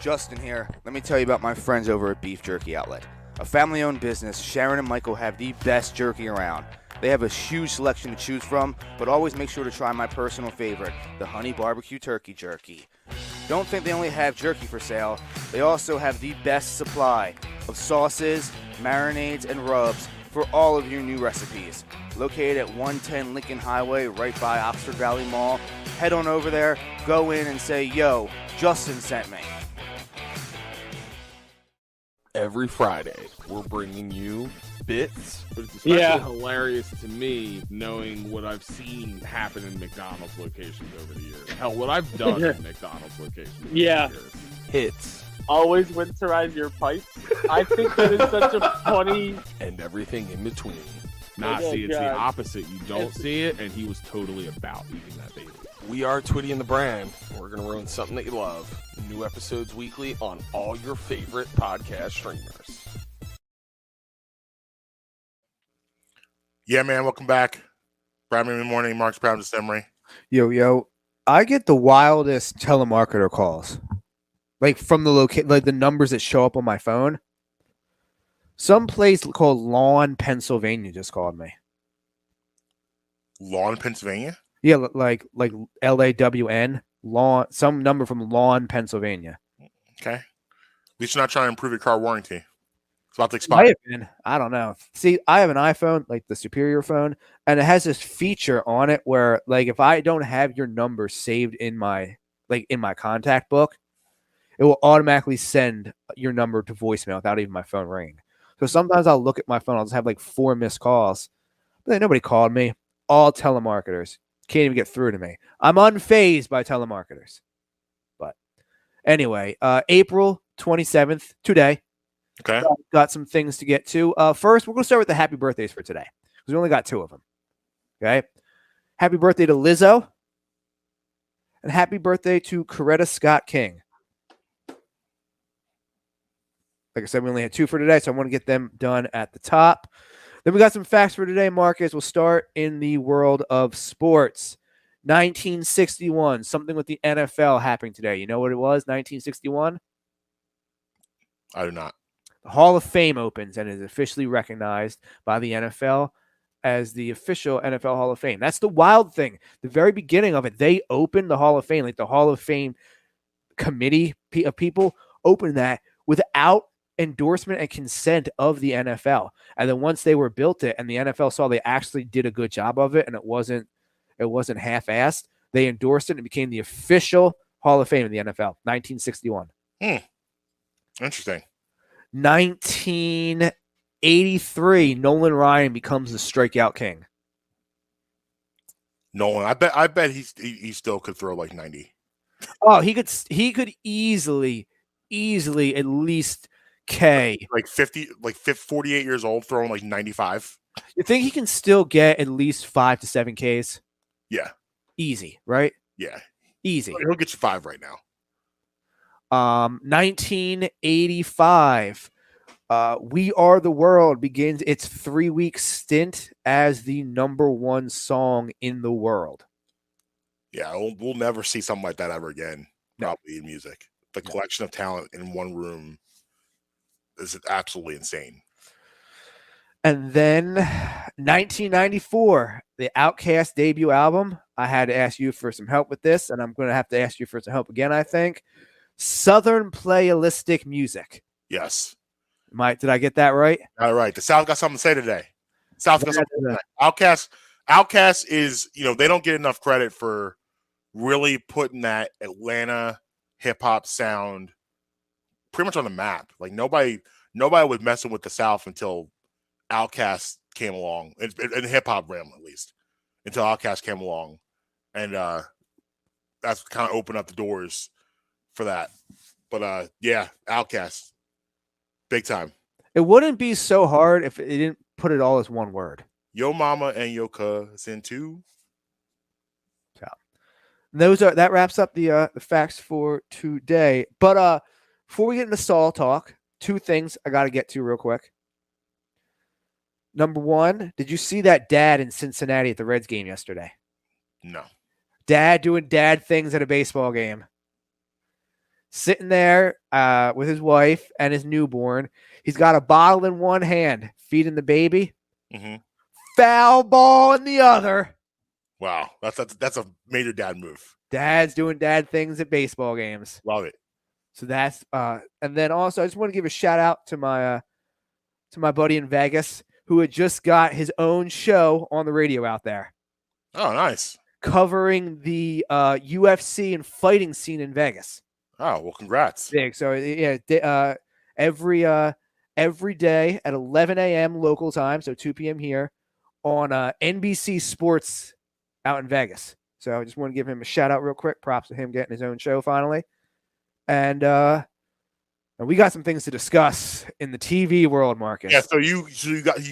Justin here. Let me tell you about my friends over at Beef Jerky Outlet. A family-owned business, Sharon and Michael have the best jerky around. They have a huge selection to choose from, but always make sure to try my personal favorite, the Honey Barbecue Turkey Jerky. Don't think they only have jerky for sale. They also have the best supply of sauces, marinades, and rubs for all of your new recipes. Located at 110 Lincoln Highway, right by Oxford Valley Mall. Head on over there, go in and say, yo, Justin sent me. Every Friday, we're bringing you bits. But it's especially hilarious to me knowing what I've seen happen in McDonald's locations over the years. Hell, what I've done in McDonald's locations over the years. Hits. Always winterize your pipes. I think that is such a funny... And everything in between. Nah, Oh, see, it's the God. opposite. You don't see it, and he was totally about eating that baby. We are Twitty and the Brand. We're going to ruin something that you love. New episodes weekly on all your favorite podcast streamers. Yeah, man. Welcome back. Brown in the morning. Mark's Brown December. Yo, I get the wildest telemarketer calls, like from the like the numbers that show up on my phone. Some place called Lawn, Pennsylvania, just called me. Lawn, Pennsylvania. Yeah, like LAWN, Lawn, some number from Lawn, Pennsylvania. Okay. At least you're not trying to improve your car warranty. It's about to Might expire. have been. I don't know. See, I have an iPhone, like the Superior phone, and it has this feature on it where, like, if I don't have your number saved in my contact book, it will automatically send your number to voicemail without even my phone ringing. So sometimes I'll look at my phone, I'll just have like 4 missed calls, but then nobody called me. All telemarketers. Can't even get through to me. I'm unfazed by telemarketers. But anyway, April 27th, today. Okay. Got some things to get to. First, we're going to start with the happy birthdays for today because we only got 2 of them. Okay. Happy birthday to Lizzo. And happy birthday to Coretta Scott King. Like I said, we only had 2 for today, so I want to get them done at the top. Then we got some facts for today, Marcus. We'll start in the world of sports. 1961, something with the NFL happening today. You know what it was, 1961? I do not. The Hall of Fame opens and is officially recognized by the NFL as the official NFL Hall of Fame. That's the wild thing. The very beginning of it, they opened the Hall of Fame, like the Hall of Fame committee of people opened that without endorsement and consent of the NFL. And then once they were built it and the NFL saw they actually did a good job of it and it wasn't half-assed, they endorsed it and it became the official Hall of Fame in the NFL. 1961. Interesting. 1983, Nolan Ryan becomes the strikeout king. Nolan, I bet he still could throw like 90. Oh, he could easily at least K. Like 48 years old, throwing like 95. You think he can still get at least 5 to 7 Ks? Yeah. Easy, right? Yeah. Easy. He'll get you 5 right now. 1985, We Are the World begins its 3-week stint as the #1 song in the world. Yeah, we'll never see something like that ever again, No. probably in music. The collection of talent in one room is absolutely insane. And then 1994, the Outkast debut album. I had to ask you for some help with this, and I'm going to have to ask you for some help again, I think. Southern Playalistic Music. Yes. Did I get that right? All right. The South got something to say today. South got something to say. Outkast is, they don't get enough credit for really putting that Atlanta hip hop sound pretty much on the map. Like nobody was messing with the South until Outkast came along, in hip hop realm at least, until Outkast came along, and that's kind of opened up the doors for that. But yeah, Outkast, big time. It wouldn't be so hard if it didn't put it all as one word. Yo mama and yo cousin too. That wraps up the facts for today. But before we get into Saul talk, 2 things I got to get to real quick. Number 1, did you see that dad in Cincinnati at the Reds game yesterday? No. Dad doing dad things at a baseball game. Sitting there with his wife and his newborn. He's got a bottle in one hand, feeding the baby. Mm-hmm. Foul ball in the other. Wow, that's a major dad move. Dad's doing dad things at baseball games. Love it. So that's and then also I just want to give a shout out to my buddy in Vegas who had just got his own show on the radio out there Oh, nice. covering the UFC and fighting scene in Vegas. Oh, well, congrats. Big. So yeah, every day at 11 a.m. local time, so 2 p.m. here on NBC Sports out in Vegas. So I just want to give him a shout out real quick. Props to him getting his own show finally. And we got some things to discuss in the TV world, Marcus. Yeah, so you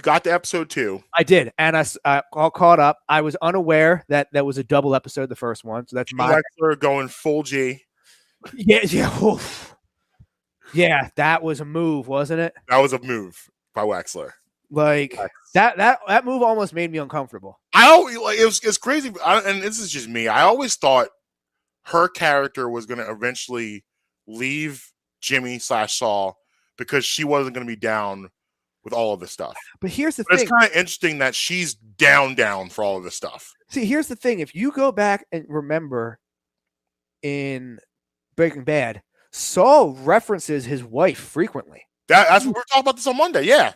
got the episode 2. I did, and I all caught up. I was unaware that was a double episode, the first one. So that's my Wexler going full G. yeah. Oof. Yeah, that was a move, wasn't it? That was a move by Wexler. Like that move almost made me uncomfortable. I always like it's crazy, and this is just me. I always thought her character was going to eventually leave Jimmy / Saul because she wasn't going to be down with all of this stuff. But here's the But thing. it's kind of interesting that she's down for all of this stuff. See, here's the thing. If you go back and remember in Breaking Bad, Saul references his wife frequently. That's what we're talking about this on Monday. Yeah.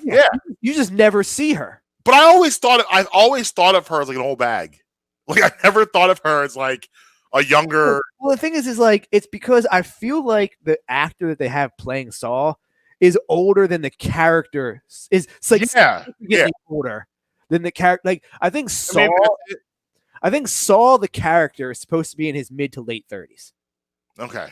You just never see her. But I've always thought of her as like an old bag. Like I never thought of her as like a younger. Well, the thing is like it's because I feel like the actor that they have playing Saul is older than the character. Is it's like significantly older than the character. Like I think Saul. I think Saul, the character, is supposed to be in his mid to late 30s. Okay.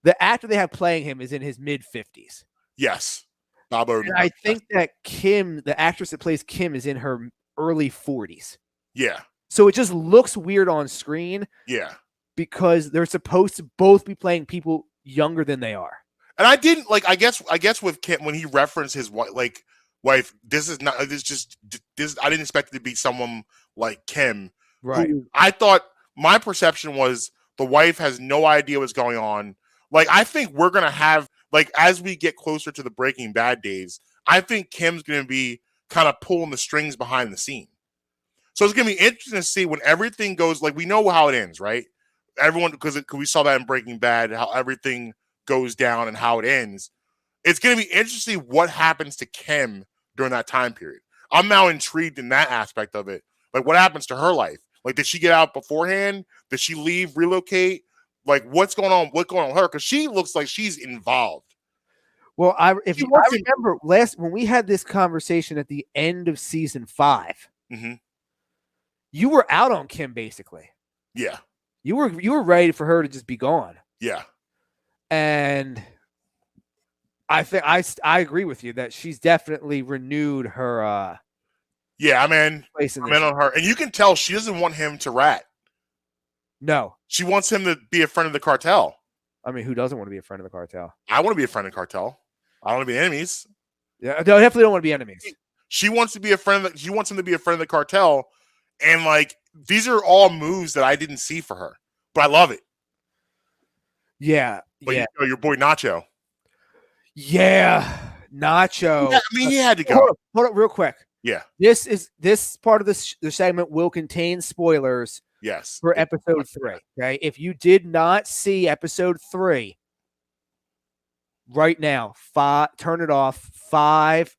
The actor they have playing him is in his mid 50s. Yes. Bob Odenkirk. And I think that Kim, the actress that plays Kim, is in her early 40s. Yeah. So it just looks weird on screen Yeah. because they're supposed to both be playing people younger than they are. And I didn't like. I guess with Kim when he referenced his wife, this is not. This. I didn't expect it to be someone like Kim. Right. Who I thought my perception was the wife has no idea what's going on. Like I think we're gonna have like as we get closer to the Breaking Bad days, I think Kim's gonna be kind of pulling the strings behind the scene. So it's gonna be interesting to see when everything goes. Like we know how it ends, right? Everyone because we saw that in Breaking Bad, how everything goes down and how it ends. It's going to be interesting what happens to Kim during that time period. I'm now intrigued in that aspect of it. Like, what happens to her life? Like, did she get out beforehand? Did she leave, relocate? Like, what's going on? What's going on with her? Because she looks like she's involved. Well, I remember when we had this conversation at the end of season 5, you were out on Kim basically. Yeah. You were ready for her to just be gone. Yeah. And I think I agree with you that she's definitely renewed her yeah, place in I'm in on her. And you can tell she doesn't want him to rat. No. She wants him to be a friend of the cartel. I mean, who doesn't want to be a friend of the cartel? I want to be a friend of the cartel. I don't want to be enemies. Yeah, I definitely don't want to be enemies. She wants to be a friend she wants him to be a friend of the cartel. And like these are all moves that I didn't see for her. But I love it. Yeah. But you know, your boy Nacho. Yeah. Nacho. Yeah, I mean, he had to go. Hold up real quick. Yeah. This part of the segment will contain spoilers. Yes. For episode 3. Okay. If you did not see episode 3 right now, turn it off. 5,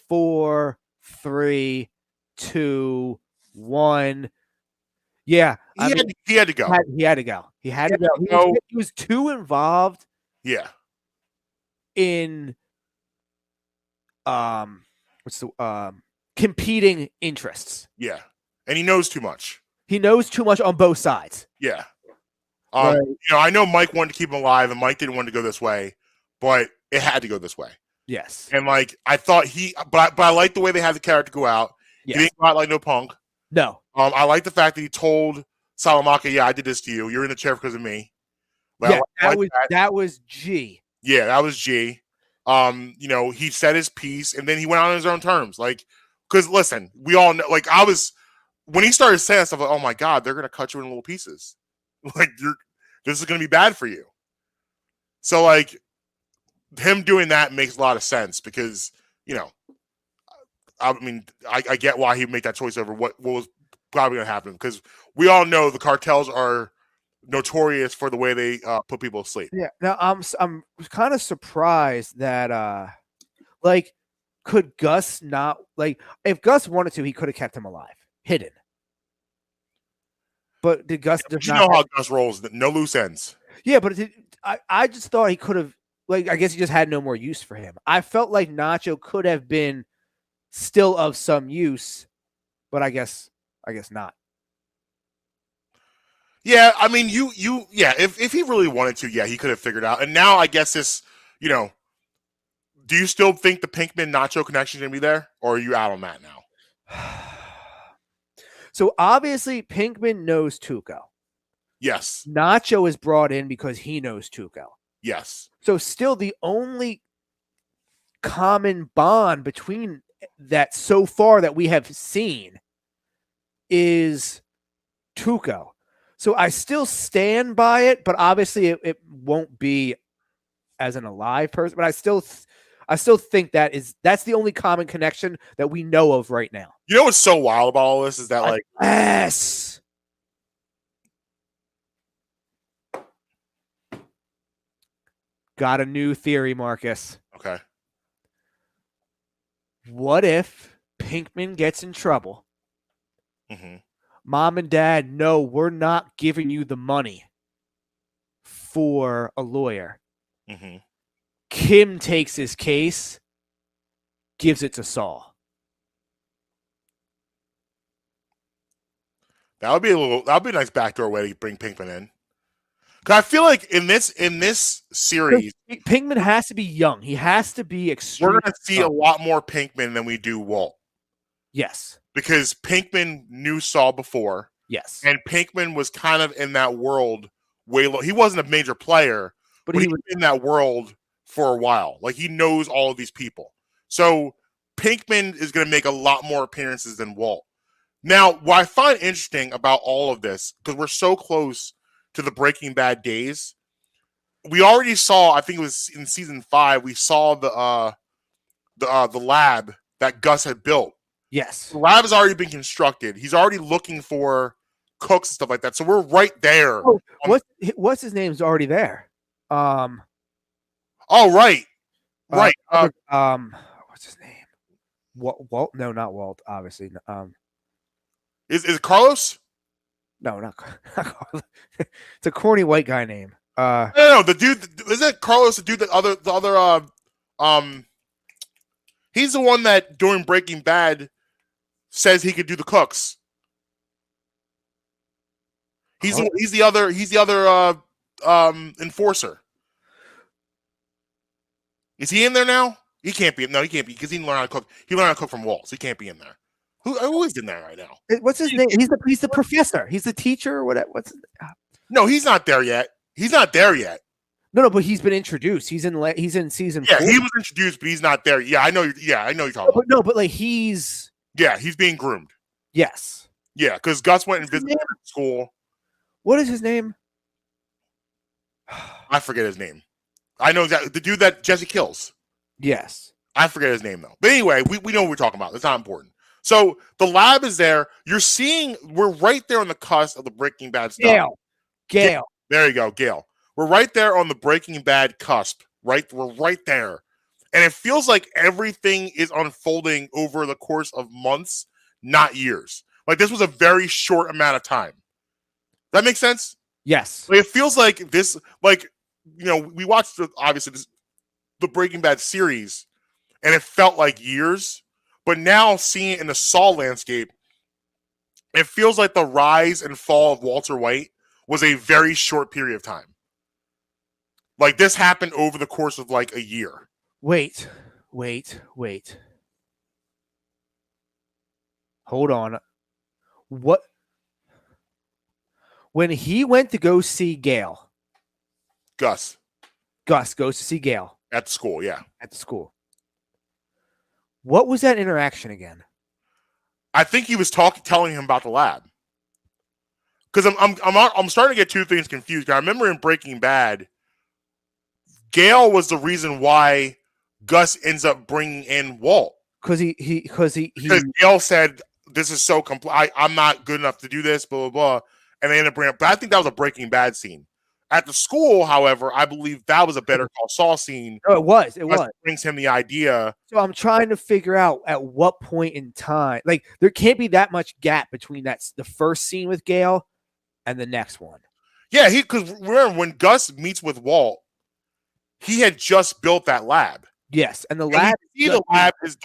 4, 3, 2, 1. Yeah. He had to go. He had to go. He had to go. He was too involved. Yeah. In competing interests. Yeah. And he knows too much. He knows too much on both sides. Yeah. Right. You know, I know Mike wanted to keep him alive and Mike didn't want to go this way, but it had to go this way. Yes. And like I thought but I like the way they had the character go out. Yes. He didn't go out like no punk. No. I like the fact that he told Salamanca, yeah, I did this to you. You're in the chair because of me. Like, yeah, that was G. Yeah, that was G. You know, he said his piece and then he went out on his own terms. Like, because listen, we all know, like when he started saying stuff like, oh my God, they're gonna cut you in little pieces. Like this is gonna be bad for you. So like him doing that makes a lot of sense because, you know, I mean, I get why he made that choice over what was probably going to happen because we all know the cartels are notorious for the way they put people to sleep. Yeah. Now I'm kind of surprised that like could Gus not like if Gus wanted to, he could have kept him alive, hidden. But did Gus? But you know how Gus rolls, no loose ends. Yeah, but I just thought he could have. Like, I guess he just had no more use for him. I felt like Nacho could have been still of some use, but I guess not. Yeah, I mean, yeah, if he really wanted to, yeah, he could have figured out. And now I guess this, you know, do you still think the Pinkman Nacho connection is going to be there, or are you out on that now? So obviously Pinkman knows Tuco. Yes. Nacho is brought in because he knows Tuco. Yes. So still the only common bond between that so far that we have seen is Tuco. So I still stand by it, but obviously it won't be as an alive person. But I still think that's the only common connection that we know of right now. You know what's so wild about all this is that, like, yes. Got a new theory, Marcus. Okay. What if Pinkman gets in trouble? Mm-hmm. Mom and dad know we're not giving you the money for a lawyer. Mm-hmm. Kim takes his case, gives it to Saul. That would be a nice backdoor way to bring Pinkman in. Because I feel like in this series, Pinkman has to be young. He has to be extremely. we're going to see a lot more Pinkman than we do Walt. Yes. Because Pinkman knew Saul before. Yes. And Pinkman was kind of in that world way low. He wasn't a major player, but he was in that world for a while. Like, he knows all of these people. So Pinkman is going to make a lot more appearances than Walt. Now, what I find interesting about all of this, because we're so close to the Breaking Bad days, we already saw, I think it was in season 5, we saw the lab that Gus had built. Yes. The lab has already been constructed. He's already looking for cooks and stuff like that. So we're right there. Oh, what's his name's already there? Oh, right. Right. What's his name? Walt? No, not Walt, obviously. Is it Carlos? No, not Carlos. It's a corny white guy name. No, the dude, isn't it Carlos, the dude the other he's the one that during Breaking Bad says he could do the cooks. He's the other enforcer. Is he in there now? He can't be. No, he can't be because he didn't learn how to cook. He learned how to cook from Walt, so he can't be in there. Who is in there right now? What's his name? He's the professor. He's the teacher or whatever. No, he's not there yet. He's not there yet. No, but he's been introduced. He's in season 4. Yeah, he was introduced, but he's not there. Yeah, I know. Yeah, I know you're talking about. No, but like he's. Yeah, he's being groomed. Yes. Yeah, because Gus went and visited school. What is his name? I forget his name. I know exactly the dude that Jesse kills. Yes. I forget his name though. But anyway, we know what we're talking about. It's not important. So the lab is there. We're right there on the cusp of the Breaking Bad stuff. Gale. There you go, Gale. We're right there on the Breaking Bad cusp. Right, we're right there. And it feels like everything is unfolding over the course of months, not years. Like this was a very short amount of time. That makes sense? Yes. Like, it feels like this, like, you know, we watched the Breaking Bad series, and it felt like years. But now seeing it in the Saul landscape, it feels like the rise and fall of Walter White was a very short period of time. Like this happened over the course of like a year. Wait. Hold on. What? When he went to go see Gale, Gus goes to see Gale at school, yeah. at the school. What was that interaction again? I think he was telling him about the lab. Because I'm starting to get two things confused. I remember in Breaking Bad, Gale was the reason why Gus ends up bringing in Walt. Because Because Gale said, this is so I'm not good enough to do this, blah, blah, blah. And they end up bringing up, but I think that was a Breaking Bad scene. At the school, however, I believe that was a Better Call Saul scene. Oh, it was. It was. Brings him the idea. So I'm trying to figure out at what point in time, like there can't be that much gap between the first scene with Gale and the next one. Yeah, because remember when Gus meets with Walt, he had just built that lab. Yes, and the the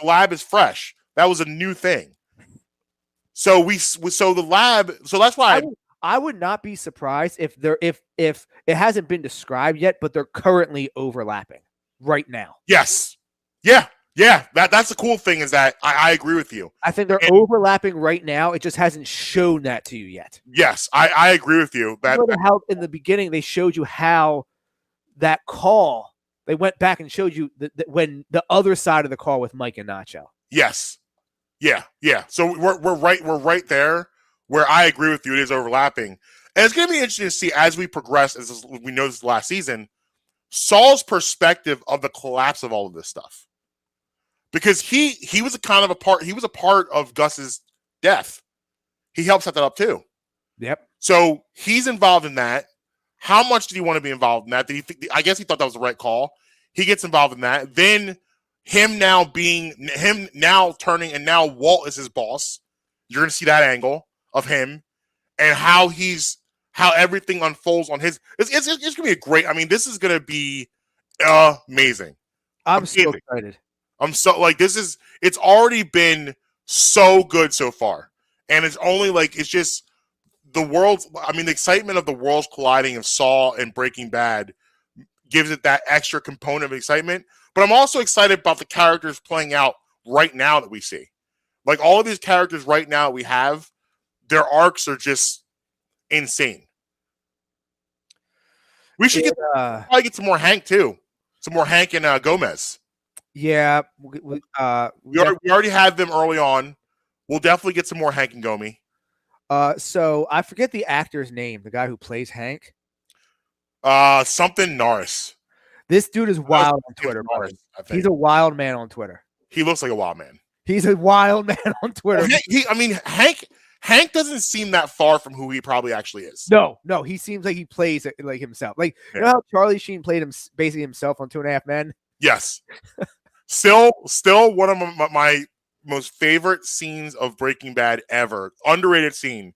lab is fresh. That was a new thing. So the lab. So that's why I would not be surprised if it hasn't been described yet, but they're currently overlapping right now. Yes, yeah. That's the cool thing is that I agree with you. I think they're overlapping right now. It just hasn't shown that to you yet. Yes, I agree with you. How in the beginning they showed you how that call. They went back and showed you when the other side of the call with Mike and Nacho. Yes, yeah. So we're right there where I agree with you. It is overlapping, and it's going to be interesting to see as we progress. As we know this last season, Saul's perspective of the collapse of all of this stuff, because he was a kind of a part. He was a part of Gus's death. He helped set that up too. Yep. So he's involved in that. How much did he want to be involved in that? Did he think? I guess he thought that was the right call. He gets involved in that. Then him now turning, and now Walt is his boss. You're going to see that angle of him and how everything unfolds on his. It's going to be a great. I mean, this is going to be amazing. I'm so excited. I'm so it's already been so good so far, and it's only it's just. The excitement of the worlds colliding of Saul and Breaking Bad gives it that extra component of excitement. But I'm also excited about the characters playing out right now that we see. Like all of these characters right now we have, their arcs are just insane. We should probably get some more Hank too. Some more Hank and Gomez. Yeah. We already had them early on. We'll definitely get some more Hank and Gomi. So I forget the actor's name, the guy who plays Hank. Something Norris. This dude is wild on Twitter. Norris, he's a wild man on Twitter. He looks like a wild man. He's a wild man on Twitter. Hank doesn't seem that far from who he probably actually is. No, he seems like he plays like himself. You know how Charlie Sheen played basically himself on 2.5 Men? Yes. Still one of my most favorite scenes of Breaking Bad ever, underrated scene,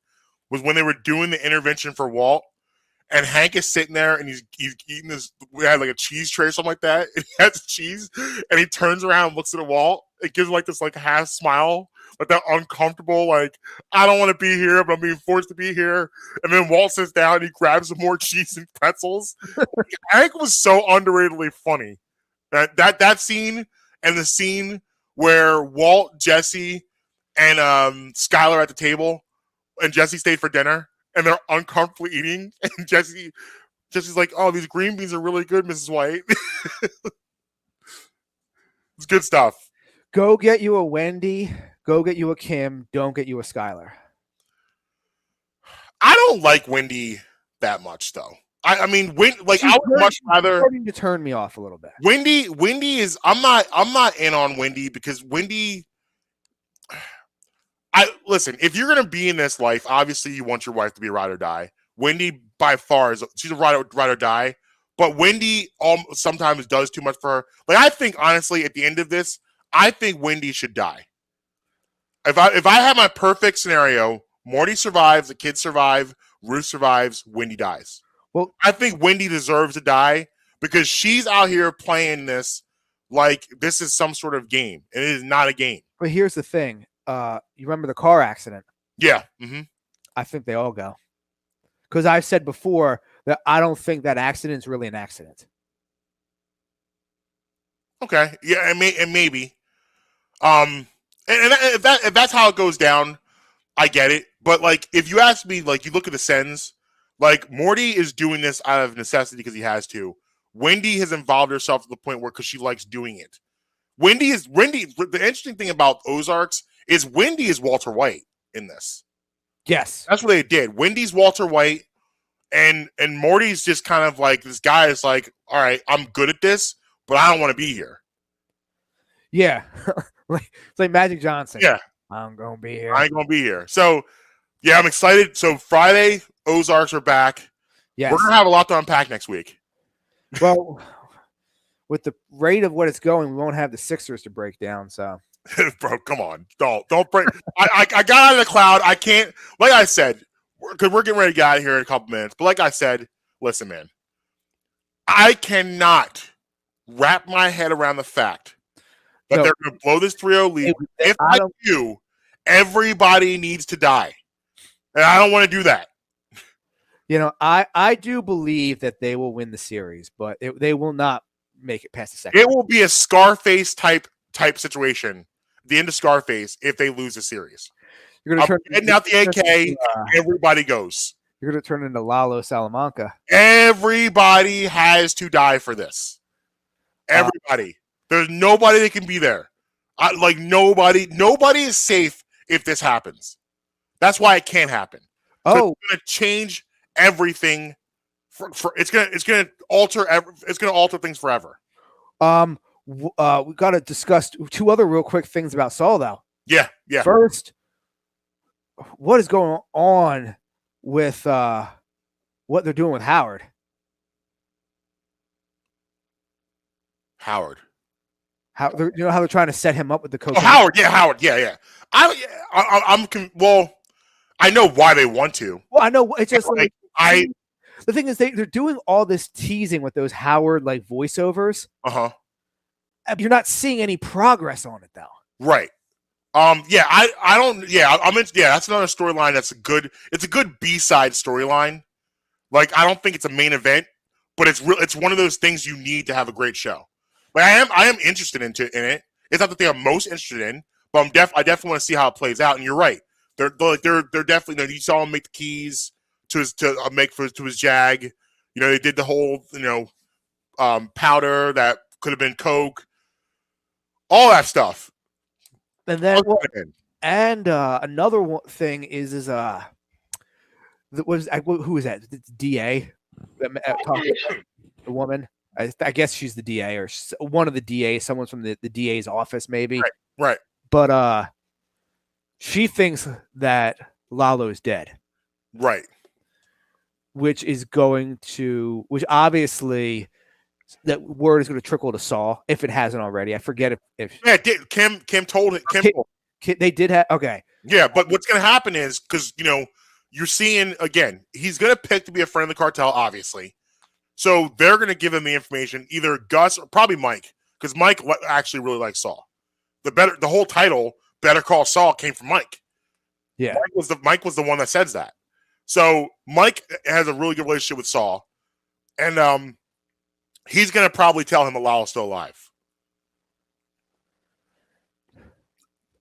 was when they were doing the intervention for Walt, and Hank is sitting there and he's eating this. We had a cheese tray or something like that. And he has cheese, and he turns around and looks at Walt. It gives this half smile, that uncomfortable, I don't want to be here, but I'm being forced to be here. And then Walt sits down and he grabs some more cheese and pretzels. Hank was so underratedly funny. That scene and the scene where Walt, Jesse, and Skyler at the table, and Jesse stayed for dinner, and they're uncomfortably eating, and Jesse's like, "Oh, these green beans are really good, Mrs. White." It's good stuff. Go get you a Wendy. Go get you a Kim. Don't get you a Skyler. I don't like Wendy that much, though. I mean, I would much rather. Starting to turn me off a little bit. Wendy is. I'm not in on Wendy because Wendy. Listen. If you're gonna be in this life, obviously you want your wife to be a ride or die. Wendy, by far, she's a ride or die. But Wendy sometimes does too much for her. I think honestly, at the end of this, I think Wendy should die. If I have my perfect scenario, Morty survives, the kids survive, Ruth survives, Wendy dies. Well, I think Wendy deserves to die because she's out here playing this like this is some sort of game, and it is not a game. But here's the thing. You remember the car accident? Yeah. Mm-hmm. I think they all go. Because I've said before that I don't think that accident is really an accident. Okay. Yeah, and maybe. And if that's how it goes down, I get it. But if you ask me, you look at the sends. Morty is doing this out of necessity because he has to. Wendy has involved herself to the point where because she likes doing it. Wendy. The interesting thing about Ozarks is Wendy is Walter White in this. Yes, that's what they did. Wendy's Walter White, and Morty's just kind of this guy is all right, I'm good at this, but I don't want to be here. Yeah, it's like Magic Johnson. Yeah, I'm gonna be here. I ain't gonna be here. So yeah, I'm excited. So Friday, Ozarks are back. Yes. We're gonna have a lot to unpack next week. Well, with the rate of what it's going, we won't have the Sixers to break down. So, Bro, come on, don't break. I got out of the cloud. I can't. Like I said, because we're getting ready to get out of here in a couple minutes. But like I said, listen, man, I cannot wrap my head around the fact that No. they're going to blow this 3-0 lead. If I I don't- do, everybody needs to die, and I don't want to do that. I do believe that they will win the series, but they will not make it past the second. It will be a Scarface type situation. The end of Scarface if they lose the series. You're I'm gonna getting out the AK. Everybody goes. You're gonna turn into Lalo Salamanca. Everybody has to die for this. Everybody. There's nobody that can be there. Nobody is safe if this happens. That's why it can't happen. Oh, It's gonna change everything. It's gonna alter things forever. we got to discuss two other real quick things about Saul, though. Yeah. First, what is going on with what they're doing with Howard? Howard. How they're trying to set him up with the coach? Oh, Howard. Yeah, Howard. Yeah. Well, I know why they want to. Well, I know it's just like The thing is they're doing all this teasing with those Howard like voiceovers. You're not seeing any progress on it though. Right. Yeah, I don't. Yeah, I'm into. Yeah, that's another storyline. That's a good. It's a good B-side storyline. Like I don't think it's a main event, but it's real. It's one of those things you need to have a great show. But I am interested in it. It's not the thing I'm most interested in, but I definitely want to see how it plays out. And you're right. They're definitely. You saw him make the keys to his Jag. You know, they did the whole powder that could have been coke. All that stuff. And then another thing is who is that? The DA, the woman. I guess she's the DA or one of the DAs. Someone from the DA's office, maybe. Right. But she thinks that Lalo is dead. Right. Which obviously that word is going to trickle to Saul if it hasn't already. I forget if Kim told it. They did have okay. Yeah, but what's going to happen is because you're seeing again, he's going to pick to be a friend of the cartel, obviously. So they're going to give him the information, either Gus or probably Mike, because Mike actually really likes Saul. The whole title, Better Call Saul, came from Mike. Yeah, Mike was the one that says that. So Mike has a really good relationship with Saul, and he's going to probably tell him that Lalo's still alive.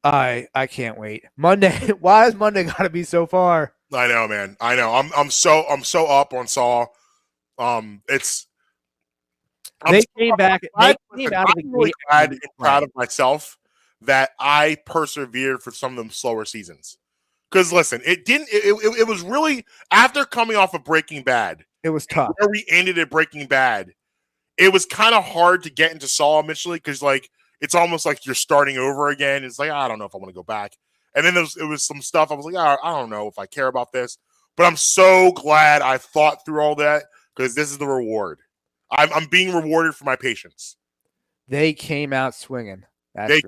I can't wait. Monday. Why is Monday got to be so far? I know, man. I know. I'm so up on Saul. I'm really glad and proud of myself that I persevered for some of them slower seasons. Because listen, it was really after coming off of Breaking Bad. It was tough. Where we ended at Breaking Bad, it was kind of hard to get into Saul initially because it's almost like you're starting over again. It's like I don't know if I want to go back. And then it was some stuff I was like, I don't know if I care about this. But I'm so glad I fought through all that because this is the reward. I'm being rewarded for my patience. They came out swinging.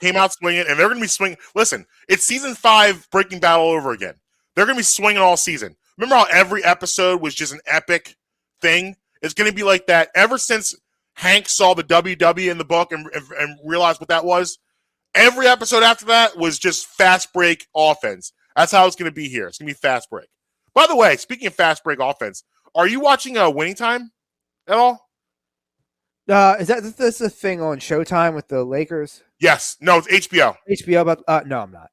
Came out swinging, and they're going to be swinging. Listen, it's season 5 Breaking Bad all over again. They're going to be swinging all season. Remember how every episode was just an epic thing? It's going to be like that ever since Hank saw the WW in the book and realized what that was. Every episode after that was just fast break offense. That's how it's going to be here. It's going to be fast break. By the way, speaking of fast break offense, are you watching Winning Time at all? Is this a thing on Showtime with the Lakers? Yes. No, it's HBO. HBO, but no, I'm not.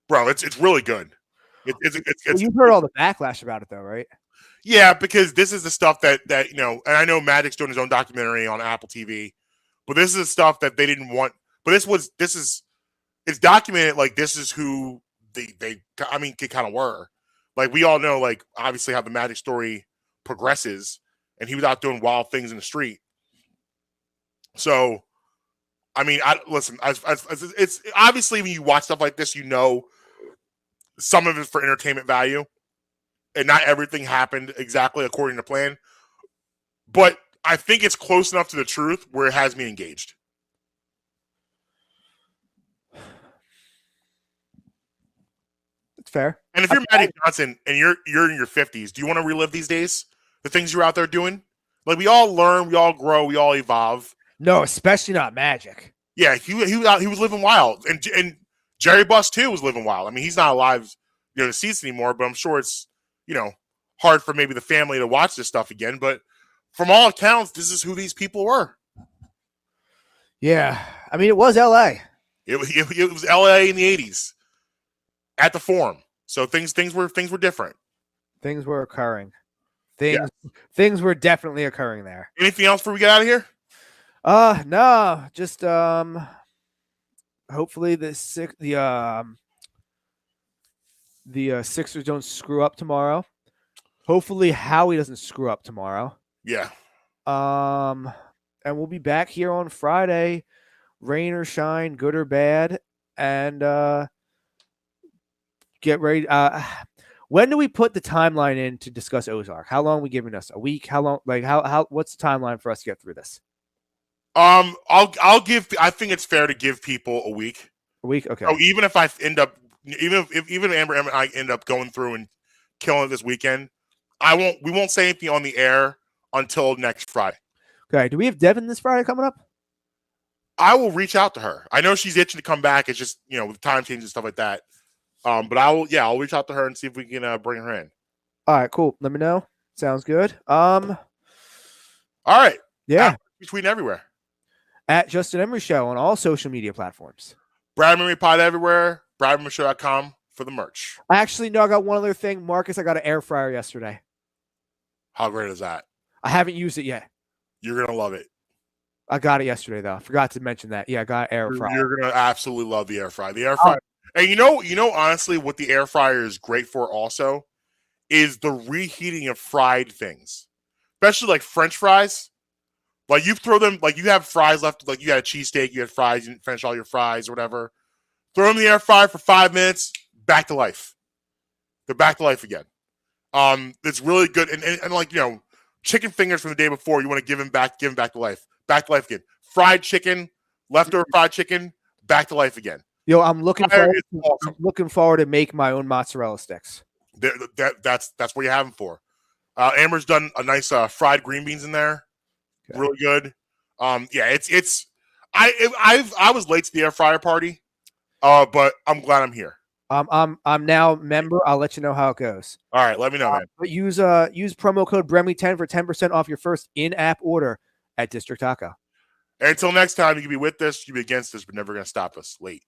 Bro, it's really good. You've heard all the backlash about it, though, right? Yeah, because this is the stuff that and I know Magic's doing his own documentary on Apple TV, but this is the stuff that they didn't want. But it's documented like this is who they kind of were. Like we all know, like obviously how the Magic story progresses, and he was out doing wild things in the street. So I mean, listen. It's obviously when you watch stuff like this, you know, some of it's for entertainment value, and not everything happened exactly according to plan. But I think it's close enough to the truth where it has me engaged. It's fair. And if you're Magic Johnson and you're in your 50s, do you want to relive these days? The things you're out there doing? Like, we all learn, we all grow, we all evolve. No, especially not Magic. Yeah, he was living wild, and Jerry Buss too was living wild. I mean, he's not alive, deceased anymore, but I'm sure it's hard for maybe the family to watch this stuff again. But from all accounts, this is who these people were. Yeah, I mean, it was L.A. It was L.A. in the '80s at the Forum, so things were different. Things were occurring. Things were definitely occurring there. Anything else before we get out of here? No, just hopefully the Sixers don't screw up tomorrow. Hopefully Howie doesn't screw up tomorrow. Yeah. And we'll be back here on Friday, rain or shine, good or bad, and get ready. When do we put the timeline in to discuss Ozark? How long are we giving us? A week? How long? Like how? What's the timeline for us to get through this? I'll give. I think it's fair to give people a week. A week, okay. So even if I end up, even Amber and I end up going through and killing it this weekend, we won't say anything on the air until next Friday. Okay. Do we have Devin this Friday coming up? I will reach out to her. I know she's itching to come back. It's just with time change and stuff like that. But I'll reach out to her and see if we can bring her in. All right, cool. Let me know. Sounds good. All right. Yeah. Between everywhere. At Justin Emery Show on all social media platforms. Brad Emery Pod everywhere. BradEmeryShow.com for the merch. Actually, no, I got one other thing. Marcus, I got an air fryer yesterday. How great is that? I haven't used it yet. You're going to love it. I got it yesterday, though. Forgot to mention that. Yeah, I got an air fryer. You're going to absolutely love the air fryer. The air fryer. And you know, honestly, what the air fryer is great for also is the reheating of fried things, especially like French fries. Like you throw them, like you have fries left, like you had a cheesesteak, you had fries, you didn't finish all your fries or whatever. Throw them in the air fryer for 5 minutes, back to life. They're back to life again. It's really good. And like, chicken fingers from the day before, you want to give them back to life. Back to life again. Fried chicken, leftover fried chicken, back to life again. Yo, I'm looking forward to make my own mozzarella sticks. That's what you have them for. Amber's done a nice fried green beans in there. Okay. Really good. Yeah, I was late to the air fryer party, but I'm glad I'm here. I'm now a member. I'll let you know how it goes. All right, let me know, man. But use promo code Bremley10 for 10% off your first in-app order at District Taco. And until next time, you can be with us, you can be against us, but never going to stop us. Late.